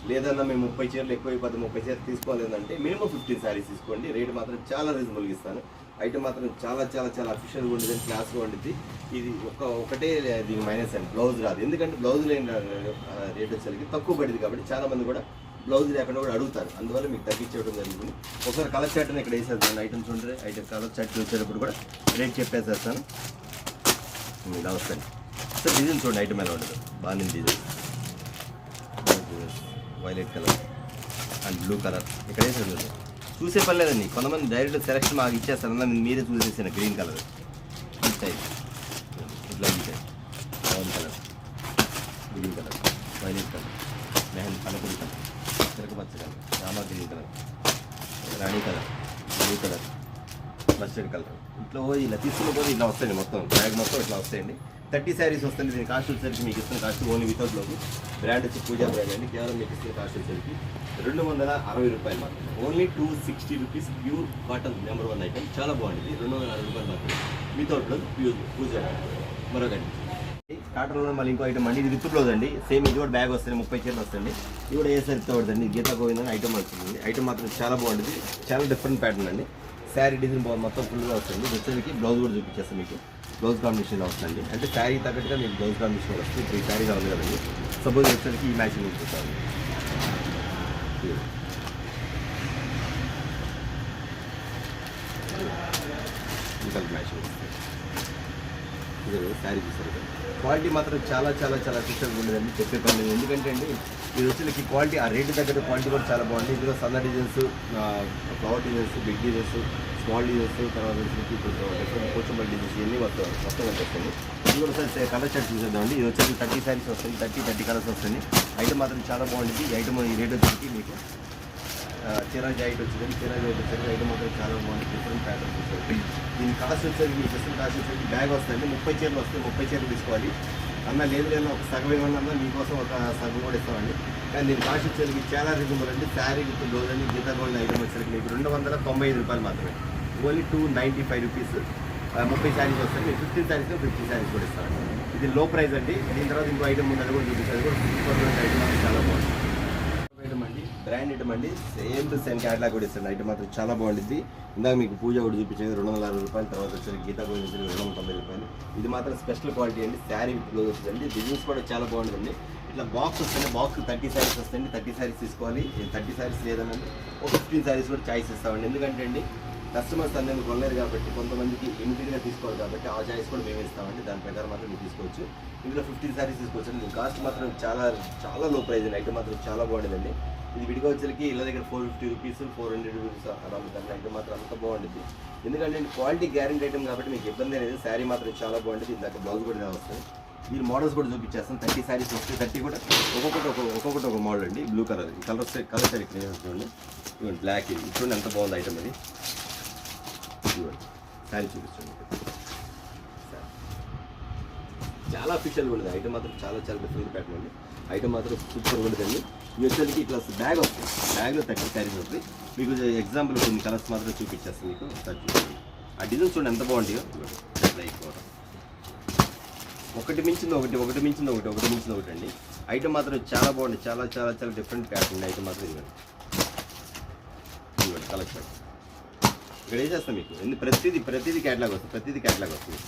లేదన్నా మేము 30 చీరలు ఎక్కువ అయిపోతే 30 చీరలు తీసుకోవాలి అంటే మినిమం 15 శారీస్ తీసుకోండి. రేట్ మాత్రం చాలా రీజనబుల్గా ఇస్తాను. ఐటమ్ మాత్రం చాలా చాలా చాలా అఫీషియల్గా ఉంటుంది, క్లాస్గా ఉంటుంది. ఇది ఒకటే దీనికి మైనస్ అండి, బ్లౌజ్ రాదు. ఎందుకంటే బ్లౌజ్ లేని రేట్ వచ్చేసరికి తక్కువ పడింది కాబట్టి చాలామంది కూడా బ్లౌజ్ లేకుండా కూడా అడుగుతారు. అందువల్ల మీకు తగ్గించేయడం జరుగుతుంది. ఒకసారి కలర్ చార్ట్ని ఇక్కడ వేసేస్తాను. ఐటమ్స్ ఉంటాయి. ఐటమ్ కలర్ చార్ట్ వచ్చేటప్పుడు కూడా రేట్ చెప్పేసేస్తాను. ఇలా వస్తాను సార్. డిజైన్ చూడండి ఐటమ్ ఎలా ఉండదు. బాగా design violet colour and blue colour ఇక్కడ వేసేది చూసే పని లేదండి. కొంతమంది డైరెక్ట్ సెలెక్షన్ మాకు ఇచ్చేస్తారు. మీరే చూసేసిన గ్రీన్ కలర్ ఈ టైప్ ఇట్లా ఈ brown colour, green colour, violet colour, mehndi పలకూరి కలర్, చిలకపచ్చ కలర్, రామా గ్రీన్ కలర్, రాణి colour, blue colour, mustard colour. ఇట్లా ఇలా తీసుకున్న పోతే ఇట్లా వస్తాయండి. మొత్తం బ్యాగ్ మొత్తం ఇట్లా వస్తాయండి. 30 శారీస్ వస్తుంది. దీని కాస్ట్ వచ్చేసరికి మీకు ఇస్తున్న cost only without blouse. Brand వచ్చి పూజా బ్రాండ్ అండి. కేవలం మీకు ఇస్తున్న కాస్ట్ వచ్చేసరికి 260 రూపాయలు మాత్రం. Only 260 rupees pure cotton number 1 item. చాలా బాగుంటుంది. 260 రూపాయలు మాత్రం వితౌట్ బ్లౌజ్ ప్యూర్ పూజా. మరొకటి కాటన్లో మళ్ళీ ఇంకో ఐటమ్ అండి. ఇది విత్ బ్లౌజ్ అండి. సేమ్ ఇది కూడా బ్యాగ్ వస్తుంది. 30 చీరలు వస్తుంది. ఇది కూడా ఏ సరితో పడుతుంది. గీతా గోవిందని ఐటమ్ వస్తుంది. ఐటమ్ మాత్రం చాలా బాగుంటుంది. చాలా డిఫరెంట్ ప్యాటర్న్ అండి. శారీ డిజైన్ మొత్తం ఫుల్గా వస్తుంది. ఇది వచ్చేసరికి బ్లౌజ్ కూడా చూపించేస్తాను మీకు. బ్లౌజ్ కాంబినేషన్లో వస్తుందండి. అంటే శారీ తగ్గట్టుగా మీకు బ్లౌజ్ కాంబినేషన్ వస్తుంది. ఇప్పుడు ఈ శారీ కావాలి కదండి. సపోజ్ వచ్చేసరికి ఈ మ్యాచింగ్ చూపిస్తాను. ఇంకా మ్యాచింగ్ వస్తుంది. ఇది శారీ చూస్తారు. క్వాలిటీ మాత్రం చాలా చాలా చాలా స్పెషల్గా ఉండదండి, చెప్పే పని. ఎందుకంటే అండి ఇది వచ్చేసరికి క్వాలిటీ ఆ రేటు తగ్గట్టు క్వాలిటీ కూడా చాలా బాగుంది. ఇందులో సన్న designs, flower designs, big designs, small designs, తర్వాత వచ్చేసరికి డిఫరెంట్ పోచంబల్ డిజైన్స్ ఇవన్నీ మొత్తం వచ్చేస్తుంది. ఇది కూడా ఒకసారి కలర్ షర్ట్ చూసేద్దామండి. ఇది వచ్చేసి 30 శారీస్ వస్తుంది, 30 కలర్స్ వస్తుంది. ఐటమ్ మాత్రం చాలా బాగుంటుంది. ఈ ఐటమ్ ఈ రేట్ వచ్చేసి మీకు చిరాజీ ఐట్ వచ్చింది. చిరాజీ ఐట్ వచ్చేసరికి ఐటమ్ మాత్రం చాలా బాగుంటుంది. డిఫరెంట్ ప్యాటర్న్స్ వస్తుంది. దీని కాస్ట్ వచ్చేసరికి మీకు ప్రస్తుతం కాస్ట్ వచ్చేసరికి బ్యాగ్ వస్తుంది. 30 చీరలు వస్తాయి. 30 చీరలు తీసుకోవాలి అన్న. లేదు ఒక సగం ఏమన్నా మీకోసం ఒక సగం కూడా ఇస్తామండి. కానీ దీని కాస్ట్ వచ్చేసరికి చాలా రీజనబుల్ అండి. శారీ విత్ బ్లౌజ్ అని గీతా గోల్డ్ ఐటమ్ వచ్చేసరికి మీకు 295 రూపాయలు మాత్రమే. Only 295 rupees. 30 శారీస్ వస్తాయి. మీకు 15 శారీస్ 50 శారీస్ కూడా ఇస్తామండి. ఇది లో ప్రైస్ అండి. దీని తర్వాత ఇంకో ఐటమ్ ఉంది, అది కూడా చూపిస్తుంది. అది కూడా ఐటమ్ అనేది చాలా బాగుంది. ఐటమ్ అండి, బ్రాండ్ ఐటమ్ అండి. సేమ్ టు సేమ్ క్యాటలాగ్ కూడా ఇస్తుంది. ఐటమ్ మాత్రం చాలా బాగుంటుంది. ఇందాక మీకు పూజ కూడా చూపించేది 260 రూపాయలు. తర్వాత వచ్చేసరికి గీతా గోల్డ్ వచ్చేది 290 రూపాయలు. ఇది మాత్రం స్పెషల్ క్వాలిటీ అండి. శారీ విత్ బ్లౌజ్ వచ్చిందండి. డిజైన్స్ కూడా చాలా బాగుంటుందండి. ఇట్లా బాక్స్ వస్తుంది. బాక్స్ 30 శారీస్ వస్తాయండి. 30 శారీస్ తీసుకోవాలి. 30 శారీస్ లేదనండి ఒక 15 శారీస్ కూడా చాయిస్ ఇస్తామండి. ఎందుకంటే అండి కస్టమర్స్ అనేది కొనలేరు కాబట్టి, కొంతమందికి లిమిటెడ్గా తీసుకోవాలి కాబట్టి ఆ చాయిస్ కూడా మేము ఇస్తామండి. దాని ప్రకారం మాత్రం మీరు తీసుకోవచ్చు. ఇందులో 15 శారీస్ తీసుకోవచ్చు. దీని కాస్ట్ మాత్రం చాలా చాలా లో ప్రైస్ అండి. ఐటమ్ మాత్రం చాలా బాగుంటుందండి. ఇది విడిగా వచ్చేసరికి ఇళ్ళ దగ్గర 450 రూపీస్ 400 రూపీస్ అలా ఉంటుంది. ఐటమ్ మాత్రం అంత బాగుంటుంది. ఎందుకంటే క్వాలిటీ గ్యారెంటీ ఐటమ్ కాబట్టి మీకు ఇబ్బంది అనేది. శారీ మాత్రం చాలా బాగుంటుంది. ఇందాక బ్లౌజ్ కూడా వస్తుంది. మీరు మోడల్స్ కూడా చూపించేస్తాం. 30 శారీస్ వస్తాయి. 30 కూడా ఒక్కొక్కటి ఒక మోడల్ అండి. బ్లూ కలర్ కలర్ శారీ చూడండి. ఇవ్వండి బ్లాక్. ఇది చూడండి ఎంత బాగుంది ఐటమ్ అది. ఇవ్వండి శారీ చూపించండి. చాలా అఫీషియల్గా ఉండదు. ఐటమ్ మాత్రం చాలా చాలా డిఫరెంట్ ప్యాటర్న్ అండి. ఐటమ్ మాత్రం సూపర్గా ఉంటుందండి. ఈ వచ్చేసరికి ఇట్లా బ్యాగ్ వస్తుంది. బ్యాగ్లో 30 శారీస్ వస్తుంది. మీకు ఎగ్జాంపుల్ కొన్ని కలర్స్ మాత్రం చూపించేస్తాను మీకు. ఒకసారి చూడండి. ఆ డిజైన్స్ చూడండి ఎంత బాగుంటాయో. ఒకటి మించింది ఒకటి అండి. ఐటమ్ మాత్రం చాలా బాగుంది. చాలా చాలా చాలా డిఫరెంట్ ప్యాటర్న్ ఐటమ్ మాత్రం. ఇవ్వండి కలెక్షన్ ఇక్కడ వేసేస్తాం మీకు. ప్రతిదీ క్యాటలాగ్ వస్తుంది.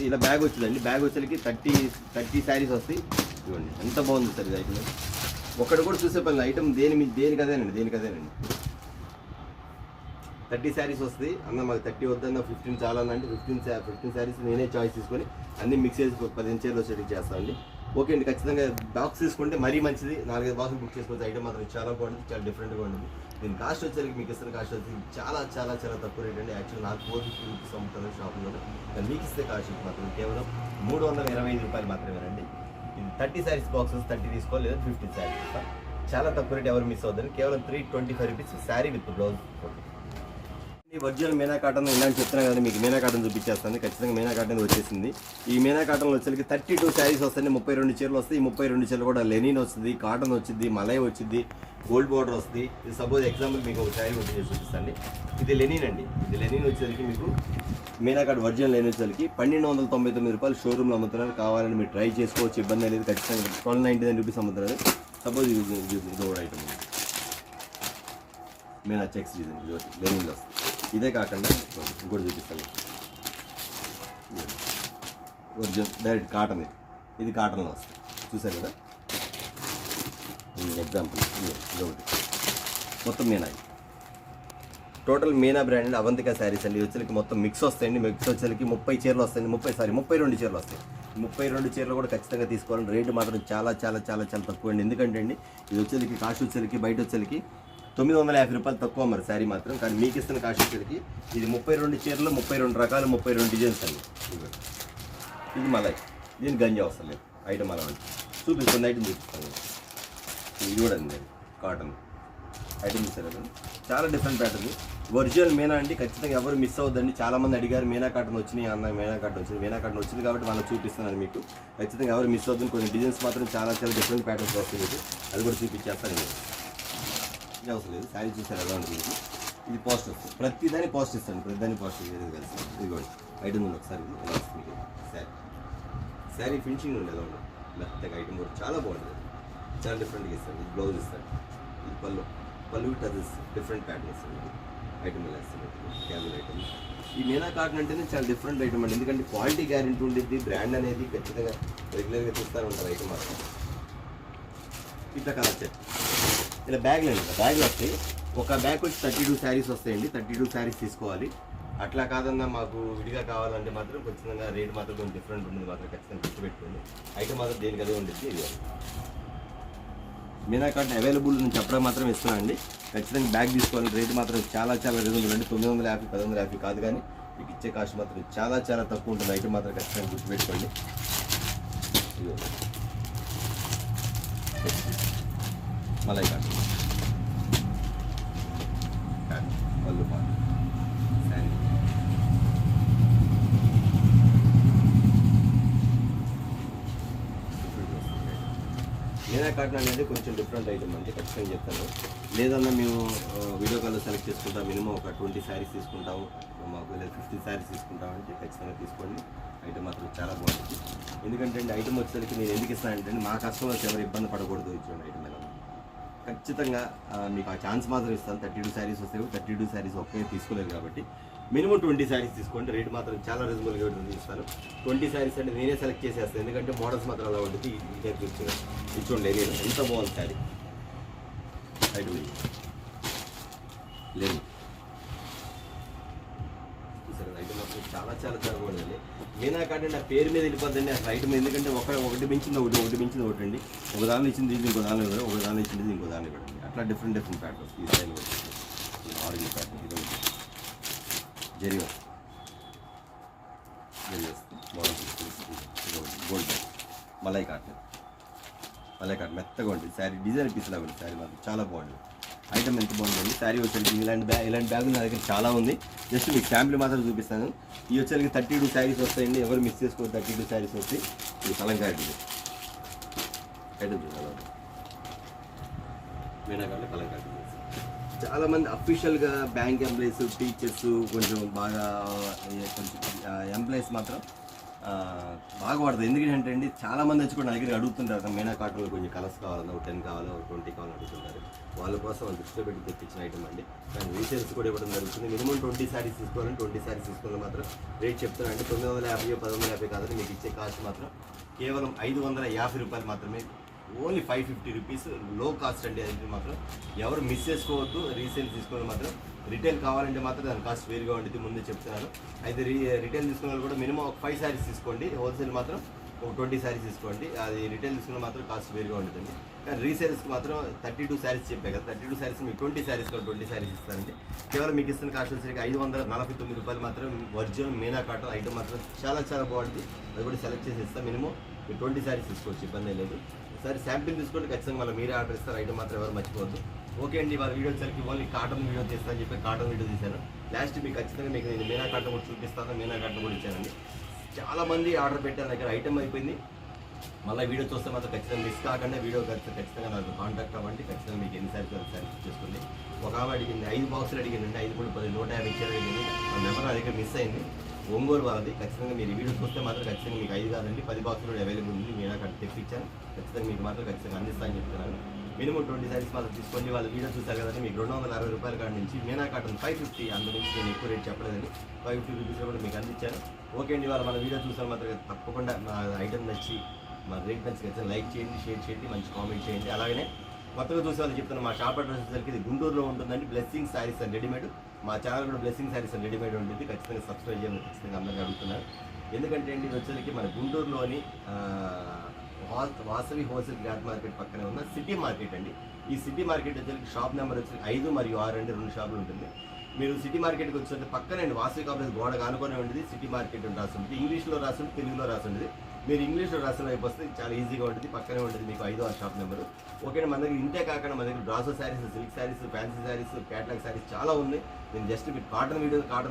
ఇలా బ్యాగ్ వచ్చిందండి. బ్యాగ్ వచ్చేసరికి 30 శారీస్ వస్తాయి. ఇవ్వండి ఎంత బాగుంది సార్ ఇది ఐటమ్. ఒక్కటి కూడా చూసే పని ఐటమ్ దేనికదేనండి. 30 శారీస్ వస్తాయి అన్న. మాకు 30 వద్దన్న 15 చాలా అంటే 15 శారీస్ నేనే చాయిస్ తీసుకొని అన్ని మిక్స్ చేసి 15 చీరలు వచ్చేటికి చేస్తామండి. ఓకే అండి. ఖచ్చితంగా బాక్స్ తీసుకుంటే మరీ మంచిది. 4-5 బాక్సులు బుక్ చేసుకోవచ్చు. ఐటమ్ మాత్రం చాలా బాగుంటుంది. చాలా డిఫరెంట్గా ఉంటుంది. దీని కాస్ట్ వచ్చేసరికి మీకు ఇస్తున్న కాస్ట్ వచ్చి చాలా చాలా చాలా తక్కువ రేట్ అండి. యాక్చువల్ నాకు 450 రూపీస్ అమ్ముతాను షాప్లో. కానీ మీకు ఇస్తే కాస్ట్ మాత్రం కేవలం 325 రూపాయలు మాత్రమేనండి. ఇది 30 శారీస్ బాక్సెస్ 30 తీసుకోవాలి, లేదా 15 శారీస్. చాలా తక్కువ రేట్. ఎవరు మిస్ అవుతుంది. కేవలం 325 rupees sari with blouse. Original Meena cotton ఇలాంటి చెప్తున్నా కదా మీకు. మీనా కాటన్ చూపించేస్తాను. ఖచ్చితంగా మీనా కాటన్ వచ్చేసింది. ఈ మీనా కాటన్లో వచ్చేసరికి 32 శారీస్ వస్తాయి. 32 చీరలు వస్తాయి. ఈ 32 చీరలు కూడా లెనిన్ వస్తుంది, కాటన్ వచ్చింది, మలై వచ్చింది, గోల్డ్ బార్డర్ వస్తుంది. ఇది సపోజ్ ఎగ్జాంపుల్ మీకు ఒక శారీ వచ్చి చూపిస్తాండి. ఇది లెనిన్ అండి. ఇది లెనిన్ వచ్చేసరికి మీకు మీనా కాటన్ ఒరిజినల్ లెనిన్ వచ్చేసరికి 1299 రూపాయలు షోరూమ్లో అమ్ముతున్నారు. కావాలని మీరు ట్రై చేసుకోవచ్చు. ఇబ్బంది అనేది. ఖచ్చితంగా 1299 రూపీస్ అమ్ముతున్నారు. సపోజ్ ఇది ఐటమ్ మీనా చెక్స్ డిజైన్ లెనిన్లో వస్తుంది. ఇదే కాకుండా ఇంకోటి చూపిస్తాను. Original direct cotton. ఇది కాటన్లో వస్తుంది. చూసారు కదా ఎగ్జాంపుల్. ఇదొకటి మొత్తం మీనా. టోటల్ మీనా బ్రాండ్ అండి. అవంతిక శారీస్ అండి. వచ్చేసరికి మొత్తం మిక్స్ వస్తాయండి. మిక్స్ వచ్చేసరికి 30 చీరలు వస్తాయండి. 32 చీరలు వస్తాయి. 32 చీరలు కూడా ఖచ్చితంగా తీసుకోవాలని. రేటు మాత్రం చాలా చాలా చాలా చాలా తక్కువ అండి. ఎందుకంటే అండి ఇది వచ్చేసరికి కాస్ట్ వచ్చేసరికి బయట వచ్చేసరికి 950 రూపాయలు తక్కువ మరి శారీ మాత్రం. కానీ మీకు ఇస్తున్న కాస్ట్ వచ్చేసరికి ఇది 32 చీరలు, 32 రకాలు, 32 డిజైన్స్ అండి. ఇది మలై. దీనికి గంజి అవసరం లేదు. ఐటమ్ అలా ఉంది. చూపిస్తుంది. ఐటమ్ చూపిస్తాను. ఇది కూడా అండి కాటన్ ఐటమ్ చూసారు కదా. చాలా డిఫరెంట్ ప్యాటర్న్. ఒరిజినల్ మీనా అండి. ఖచ్చితంగా ఎవరు మిస్ అవ్వద్దండి. చాలామంది అడిగారు మీనా కాటన్ వచ్చినాయి అన్న. మీనా కాటన్ వచ్చింది కాబట్టి మనం చూపిస్తున్నాను మీకు. ఖచ్చితంగా ఎవరు మిస్ అవ్వద్దని. కొన్ని డిజైన్స్ మాత్రం చాలా చాలా డిఫరెంట్ ప్యాటర్న్స్ వస్తాయి మీకు. అది కూడా చూపించేస్తాను నేను. అవసరం లేదు. శారీ చూసారు ఎలా ఉంటుంది. ఇది పోస్ట్ వస్తుంది. ప్రతిదాన్ని పోస్ట్ ఇస్తాను. ప్రతిదాన్ని పోస్ట్ ఏది కలిసి. ఇది కూడా ఐటమ్ ఉంది. ఒకసారి ఎలా వస్తుంది శారీ ఫినిషింగ్ ఉంది. ఎలా ఉంటుంది మెత్తగా. ఐటమ్ కూడా చాలా బాగుంటుంది. చాలా డిఫరెంట్గా ఇస్తాను. ఇది బ్లౌజ్ ఇస్తాను. ఇది పళ్ళు టజెస్ డిఫరెంట్ ప్యాటర్న్ ఇస్తాను. ఐటమ్ ఇలా వస్తుంది, క్యాజువల్ ఐటమ్. ఈ మీనా కాటన్ అంటేనే చాలా డిఫరెంట్ ఐటమ్ అండి, ఎందుకంటే క్వాలిటీ గ్యారెంటీ ఉండిద్ది, బ్రాండ్ అనేది ఖచ్చితంగా రెగ్యులర్గా చూస్తూ ఉంటారు ఐటమ్ మాత్రం. ఇట్లా కలర్ సెట్ ఇలా బ్యాగ్లు అండి, బ్యాగ్లు వస్తాయి. ఒక బ్యాగ్ వచ్చి 32 శారీస్ వస్తాయండి, 32 శారీస్ తీసుకోవాలి. అట్లా కాదన్నా మాకు విడిగా కావాలంటే మాత్రం ఖచ్చితంగా రేట్ మాత్రం కొంచెం డిఫరెంట్ ఉంటుంది, మాత్రం ఖచ్చితంగా గుర్తుపెట్టుకోండి. ఐటమ్ మాత్రం దేనికి అదే ఉంటుంది. ఇది మీనా కాటన్ అవైలబుల్ నేను చెప్పడం మాత్రం ఇస్తున్నాను అండి. ఖచ్చితంగా బ్యాగ్ తీసుకోవాలి, రేట్ మాత్రం చాలా చాలా రీజనబుల్ అండి. 950, 1150 కాదు, కానీ మీకు ఇచ్చే కాస్ట్ మాత్రం చాలా చాలా తక్కువ ఉంటుంది. ఐటమ్ మాత్రం ఖచ్చితంగా గుర్తుపెట్టుకోండి. మలై కాటన్ పళ్ళు పాటు శారీ. మీనా కాటన్ అనేది కొంచెం డిఫరెంట్ ఐటమ్ అండి, ఖచ్చితంగా చెప్తాను. లేదన్నా మేము వీడియో కాల్లో సెలెక్ట్ చేసుకుంటాం, మినిమం ఒక 20 శారీస్ తీసుకుంటాము, మాకు లేదా 50 శారీస్ తీసుకుంటామంటే ఖచ్చితంగా తీసుకోండి. ఐటమ్ మాత్రం చాలా బాగుంటుంది. ఎందుకంటే అండి ఐటమ్ వచ్చేసరికి నేను ఎందుకు ఇస్తానంటే మా కస్టమర్స్ ఎవరు ఇబ్బంది పడకూడదు, ఇచ్చేయండి ఐటమ్ ఎలా ఖచ్చితంగా మీకు ఆ ఛాన్స్ మాత్రం ఇస్తాను. 32 శారీస్ వస్తాయి, 32 శారీస్ ఒకే తీసుకోలేదు కాబట్టి మినిమం 20 శారీస్ తీసుకోండి. రేట్ మాత్రం చాలా రీజనబుల్గా ఇస్తాను. 20 శారీస్ అంటే నేనే సెలెక్ట్ చేసేస్తాను, ఎందుకంటే మోడల్స్ మాత్రం అలా ఉంటుంది. ఇచ్చోండి ఏరియా ఎంత బాగుంది శారీ ఐటమ్ లేదు సరే. ఐటమ్ మాత్రం చాలా చాలా చాలా బాగుందండి. మీనా కాటన్ ఆ పేరు మీద వెళ్ళిపోద్దండి అసలు ఐటమ్, ఎందుకంటే ఒకటి మించింది ఒకటి మించింది ఒకటి అండి. ఒక దానిలో ఇచ్చింది ఇంకో దానిలో ఇవ్వడం, ఒక దానిలో ఇచ్చింది ఇంకో దానిలో ఇవ్వడం, అట్లా డిఫరెంట్ డిఫరెంట్ ప్యాటర్న్స్. ఈ స్టైల్ ఆరెంజ్ ప్యాటర్న్, ఇది జరీ వస్తుంది, గోల్డ్ మలై కాటన్ మెత్తగా ఉంటుంది శారీ, డిజైన్ పీస్ లాగా ఉంది శారీ మాత్రం చాలా బాగుంది. ఐటమ్ ఎంత బాగుంటుంది. శారీ వచ్చేసి ఇలాంటి బ్యాగులు నా దగ్గర చాలా ఉంది, జస్ట్ మీకు శాంపుల్ మాత్రం చూపిస్తాను. ఈ వచ్చేసరికి 32 శారీస్ వస్తాయండి, ఎవరు మిస్ చేసుకోవచ్చు. 32 శారీస్ వస్తాయి. ఇది కలంకారీ ఐటమ్ చూడాలి, మీనాకాటలో కలంకారీ. చాలామంది అఫీషియల్గా బ్యాంక్ ఎంప్లాయీస్, టీచర్స్, కొంచెం బాగా కొంచెం ఎంప్లాయీస్ మాత్రం బాగా వాడతారు. ఎందుకంటే అండి చాలామంది వచ్చి కూడా నా దగ్గర అడుగుతుంటారు, మీనా కాటన్లో కొంచెం కలర్స్ కావాలన్నా, 10 కావాలో 20 కావాలని అడుగుతుంటారు. వాళ్ళ కోసం దృష్టిలో పెట్టి తెప్పించిన ఐటమ్ అండి. కానీ రీసేల్స్ కూడా ఇవ్వడం జరుగుతుంది. మినిమం 20 శారీస్ తీసుకోవాలని, 20 శారీస్ తీసుకోవాలి మాత్రం రేట్ చెప్తానండి. 950, 1150 కాదని మీకు ఇచ్చే కాస్ట్ మాత్రం కేవలం 550 రూపాయలు మాత్రమే. ఓన్లీ 550 రూపీస్ లో కాస్ట్ అండి. అది మాత్రం ఎవరు మిస్ చేసుకోవద్దు. రీసేల్ తీసుకోవాలి మాత్రం, రిటైల్ కావాలంటే మాత్రం దాని కాస్ట్ వేరుగా ఉంటుంది, ముందే చెప్తున్నాను. అయితే రిటైల్ తీసుకున్న వాళ్ళు కూడా మినిమం ఒక 5 శారీస్ తీసుకోండి, హోల్సేల్ మాత్రం ఒక 20 శారీస్ తీసుకోండి. అది రిటైల్ తీసుకున్న మాత్రం కాస్ట్ వేరుగా ఉంటుంది. కానీ రీసేల్స్కి మాత్రం 32 శారీస్ చెప్పాయి కదా, 32 శారీస్ మీకు 20 శారీస్ కూడా 20 శారీస్ ఇస్తారండి. కేవలం మీకు ఇస్తున్న కాస్ట్ వచ్చేసరికి 549 రూపాయలు మాత్రం. ఒరిజినల్ మీనా కాటన్ ఐటమ్ మాత్రం చాలా చాలా బాగుంటుంది. అది కూడా సెలెక్ట్ చేసి ఇస్తాం. మినిమం మీరు 20 శారీస్ తీసుకోవచ్చు, ఇబ్బంది లేదు. సరే శాంపిల్ తీసుకోండి, ఖచ్చితంగా మళ్ళీ మీరే ఆర్డర్ ఇస్తారు. ఐటమ్ మాత్రం ఎవరు మర్చిపోవద్దు. ఓకే అండి, వాళ్ళ వీడియో వచ్చరికి ఓన్లీ కాటన్ వీడియో తీస్తానని చెప్పి కాటన్ వీడియో తీశాను. లాస్ట్ మీకు ఖచ్చితంగా మీకు నేను మీనా కాటన్ కూడా చూపిస్తాను, మీనా కాటన్ కూడా ఇచ్చానండి. చాలామంది ఆర్డర్ పెట్టారు, దగ్గర ఐటమ్ అయిపోయింది. మళ్ళీ వీడియో చూస్తే మాత్రం ఖచ్చితంగా మిస్ కాకుండా వీడియో ఖచ్చితంగా నాకు కాంటాక్ట్ అవ్వండి. ఖచ్చితంగా మీకు ఎన్ని శారీస్ చేసుకోండి. ఒక ఆమె అడిగింది 5 బాక్సులు అడిగిందండి, 5 కూడా 10, 150 ఇచ్చారు అడిగింది. ఆ నెంబర్ నా దగ్గర మిస్ అయింది, ఒంగోలు వాళ్ళది. ఖచ్చితంగా మీరు వీడియో చూస్తే మాత్రం ఖచ్చితంగా మీకు 5 కాదండి 10 బాక్సులు కూడా అవైలబుల్ ఉంది. మీనా కాటన్ తెప్పించాను, ఖచ్చితంగా మీకు మాత్రం ఖచ్చితంగా అందిస్తానని చెప్తున్నాను. మినిమం 20 శారీస్ మాత్రం తీసుకోండి. వాళ్ళ వీడియో చూస్తారు కదండి, మీకు 260 రూపాయల కాడ నుంచి మీనా కాటన్ 550, అందుగురించి నేను ఎక్కువ రేట్ చెప్పలేదండి. 550 రూపీస్లో కూడా మీకు అందించాను. ఓకే అండి, వాళ్ళు మన వీడియో చూసారు మాత్రం తప్పకుండా మా ఐటమ్ నచ్చి మా రేట్ నచ్చి ఖచ్చితంగా లైక్ చేయండి, షేర్ చేయండి, మంచి కామెంట్ చేయండి. అలాగే కొత్తగా చూసే వాళ్ళు చెప్తాను, మా షాప్ అడ్రస్ వచ్చేసరికి ఇది గుంటూరులో ఉంటుందండి. Blessing saris and readymade. మా ఛానల్ కూడా బ్లెస్సింగ్ శారీస్ అండ్ రెడీమేడ్ ఉంటుంది. ఖచ్చితంగా సబ్స్క్రైబ్ చేయాలని ఖచ్చితంగా అందరినీ అడుగుతున్నారు. ఎందుకంటే అండి ఇది వచ్చేసరికి మన గుంటూరులోని వాసవి హోల్సేల్ క్లాత్ మార్కెట్ పక్కనే ఉన్న సిటీ మార్కెట్ అండి. ఈ సిటీ మార్కెట్ వచ్చేసరికి షాప్ నెంబర్ వచ్చి 5 మరియు 6 అండి, 2 షాపులు ఉంటుంది. మీరు సిటీ మార్కెట్కి వచ్చేసరికి పక్కనే వాసవి కాంప్లెక్స్ గోడకు ఆనుకొని ఉంటుంది సిటీ మార్కెట్ అని రాసి ఉంటుంది. ఇంగ్లీష్లో రాసి ఉంటుంది, తెలుగులో రాసి ఉంటుంది. మీరు ఇంగ్లీష్లో రాసిన వైపు వస్తే చాలా ఈజీగా ఉంటుంది, పక్కనే ఉంటుంది మీకు 5 6 షాప్ నెంబరు. ఓకే, మన దగ్గర ఇంతే కాకుండా మన దగ్గర డ్రాసో saris, silk saris, fancy saris, catalogue saris చాలా ఉంది. నేను జస్ట్ మీకు కాటన్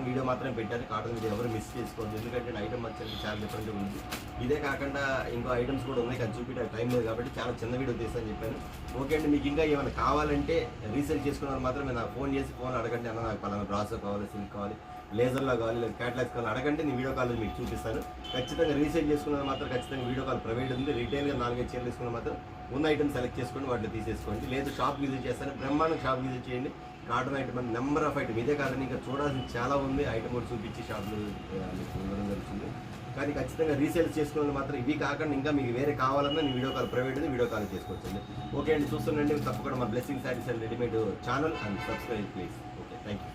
వీడియో మాత్రమే పెట్టాను. కాటన్ వీడియో ఎవరు మిస్ చేసుకోవద్దు, ఎందుకంటే ఐటమ్ వచ్చేసి చాలా డిఫరెంట్గా ఉంది. ఇదే కాకుండా ఇంకో ఐటమ్స్ కూడా ఉన్నాయి, కానీ చూపించడానికి టైం లేదు కాబట్టి చాలా చిన్న వీడియో తీస్తానని చెప్పాను. ఓకే అండి, మీకు ఇంకా ఏమైనా కావాలంటే రీసేల్ చేసుకున్న మాత్రం నాకు ఫోన్ చేసి అడగండి, అన్న నాకు పలానా డ్రాసో కావాలి, సిల్క్ కావాలి, లేజర్లో కావాలి లేదా క్యాటలాగ్స్ కావాలి అడగండి, నేను వీడియో కాల్ మీకు చూపిస్తాను. ఖచ్చితంగా రీసేల్ చేసుకున్నది మాత్రం ఖచ్చితంగా వీడియో కాల్ ప్రైవేట్ ఉంది. రీటైల్గా 4-5 చీరలు తీసుకున్న మాత్రం ఉన్న ఐటమ్ సెలెక్ట్ చేసుకొని వాటిని తీసేసుకోండి. లేదు షాప్ విజిట్ చేస్తాను, బ్రహ్మాండం షాప్ విజిట్ చేయండి. కాటన్ ఐటమ్ అంటే నెంబర్ ఆఫ్ ఐటమ్, ఇదే కాదని ఇంకా చూడాల్సింది చాలా ఉంది. ఐటమ్ కూడా చూపించి షాప్లో మీకు ఇవ్వడం జరుగుతుంది. కానీ ఖచ్చితంగా రీసేల్స్ చేసుకున్న మాత్రం ఇవి కాకుండా ఇంకా మీకు వేరే కావాలన్నా నేను వీడియో కాల్ ప్రైవేట్ ఉంది, వీడియో కాల్ చేసుకోవచ్చండి. ఓకే అండి, చూస్తుండండి తప్పకుండా మా blessing saris and readymade channel and subscribe please. Okay, thank you.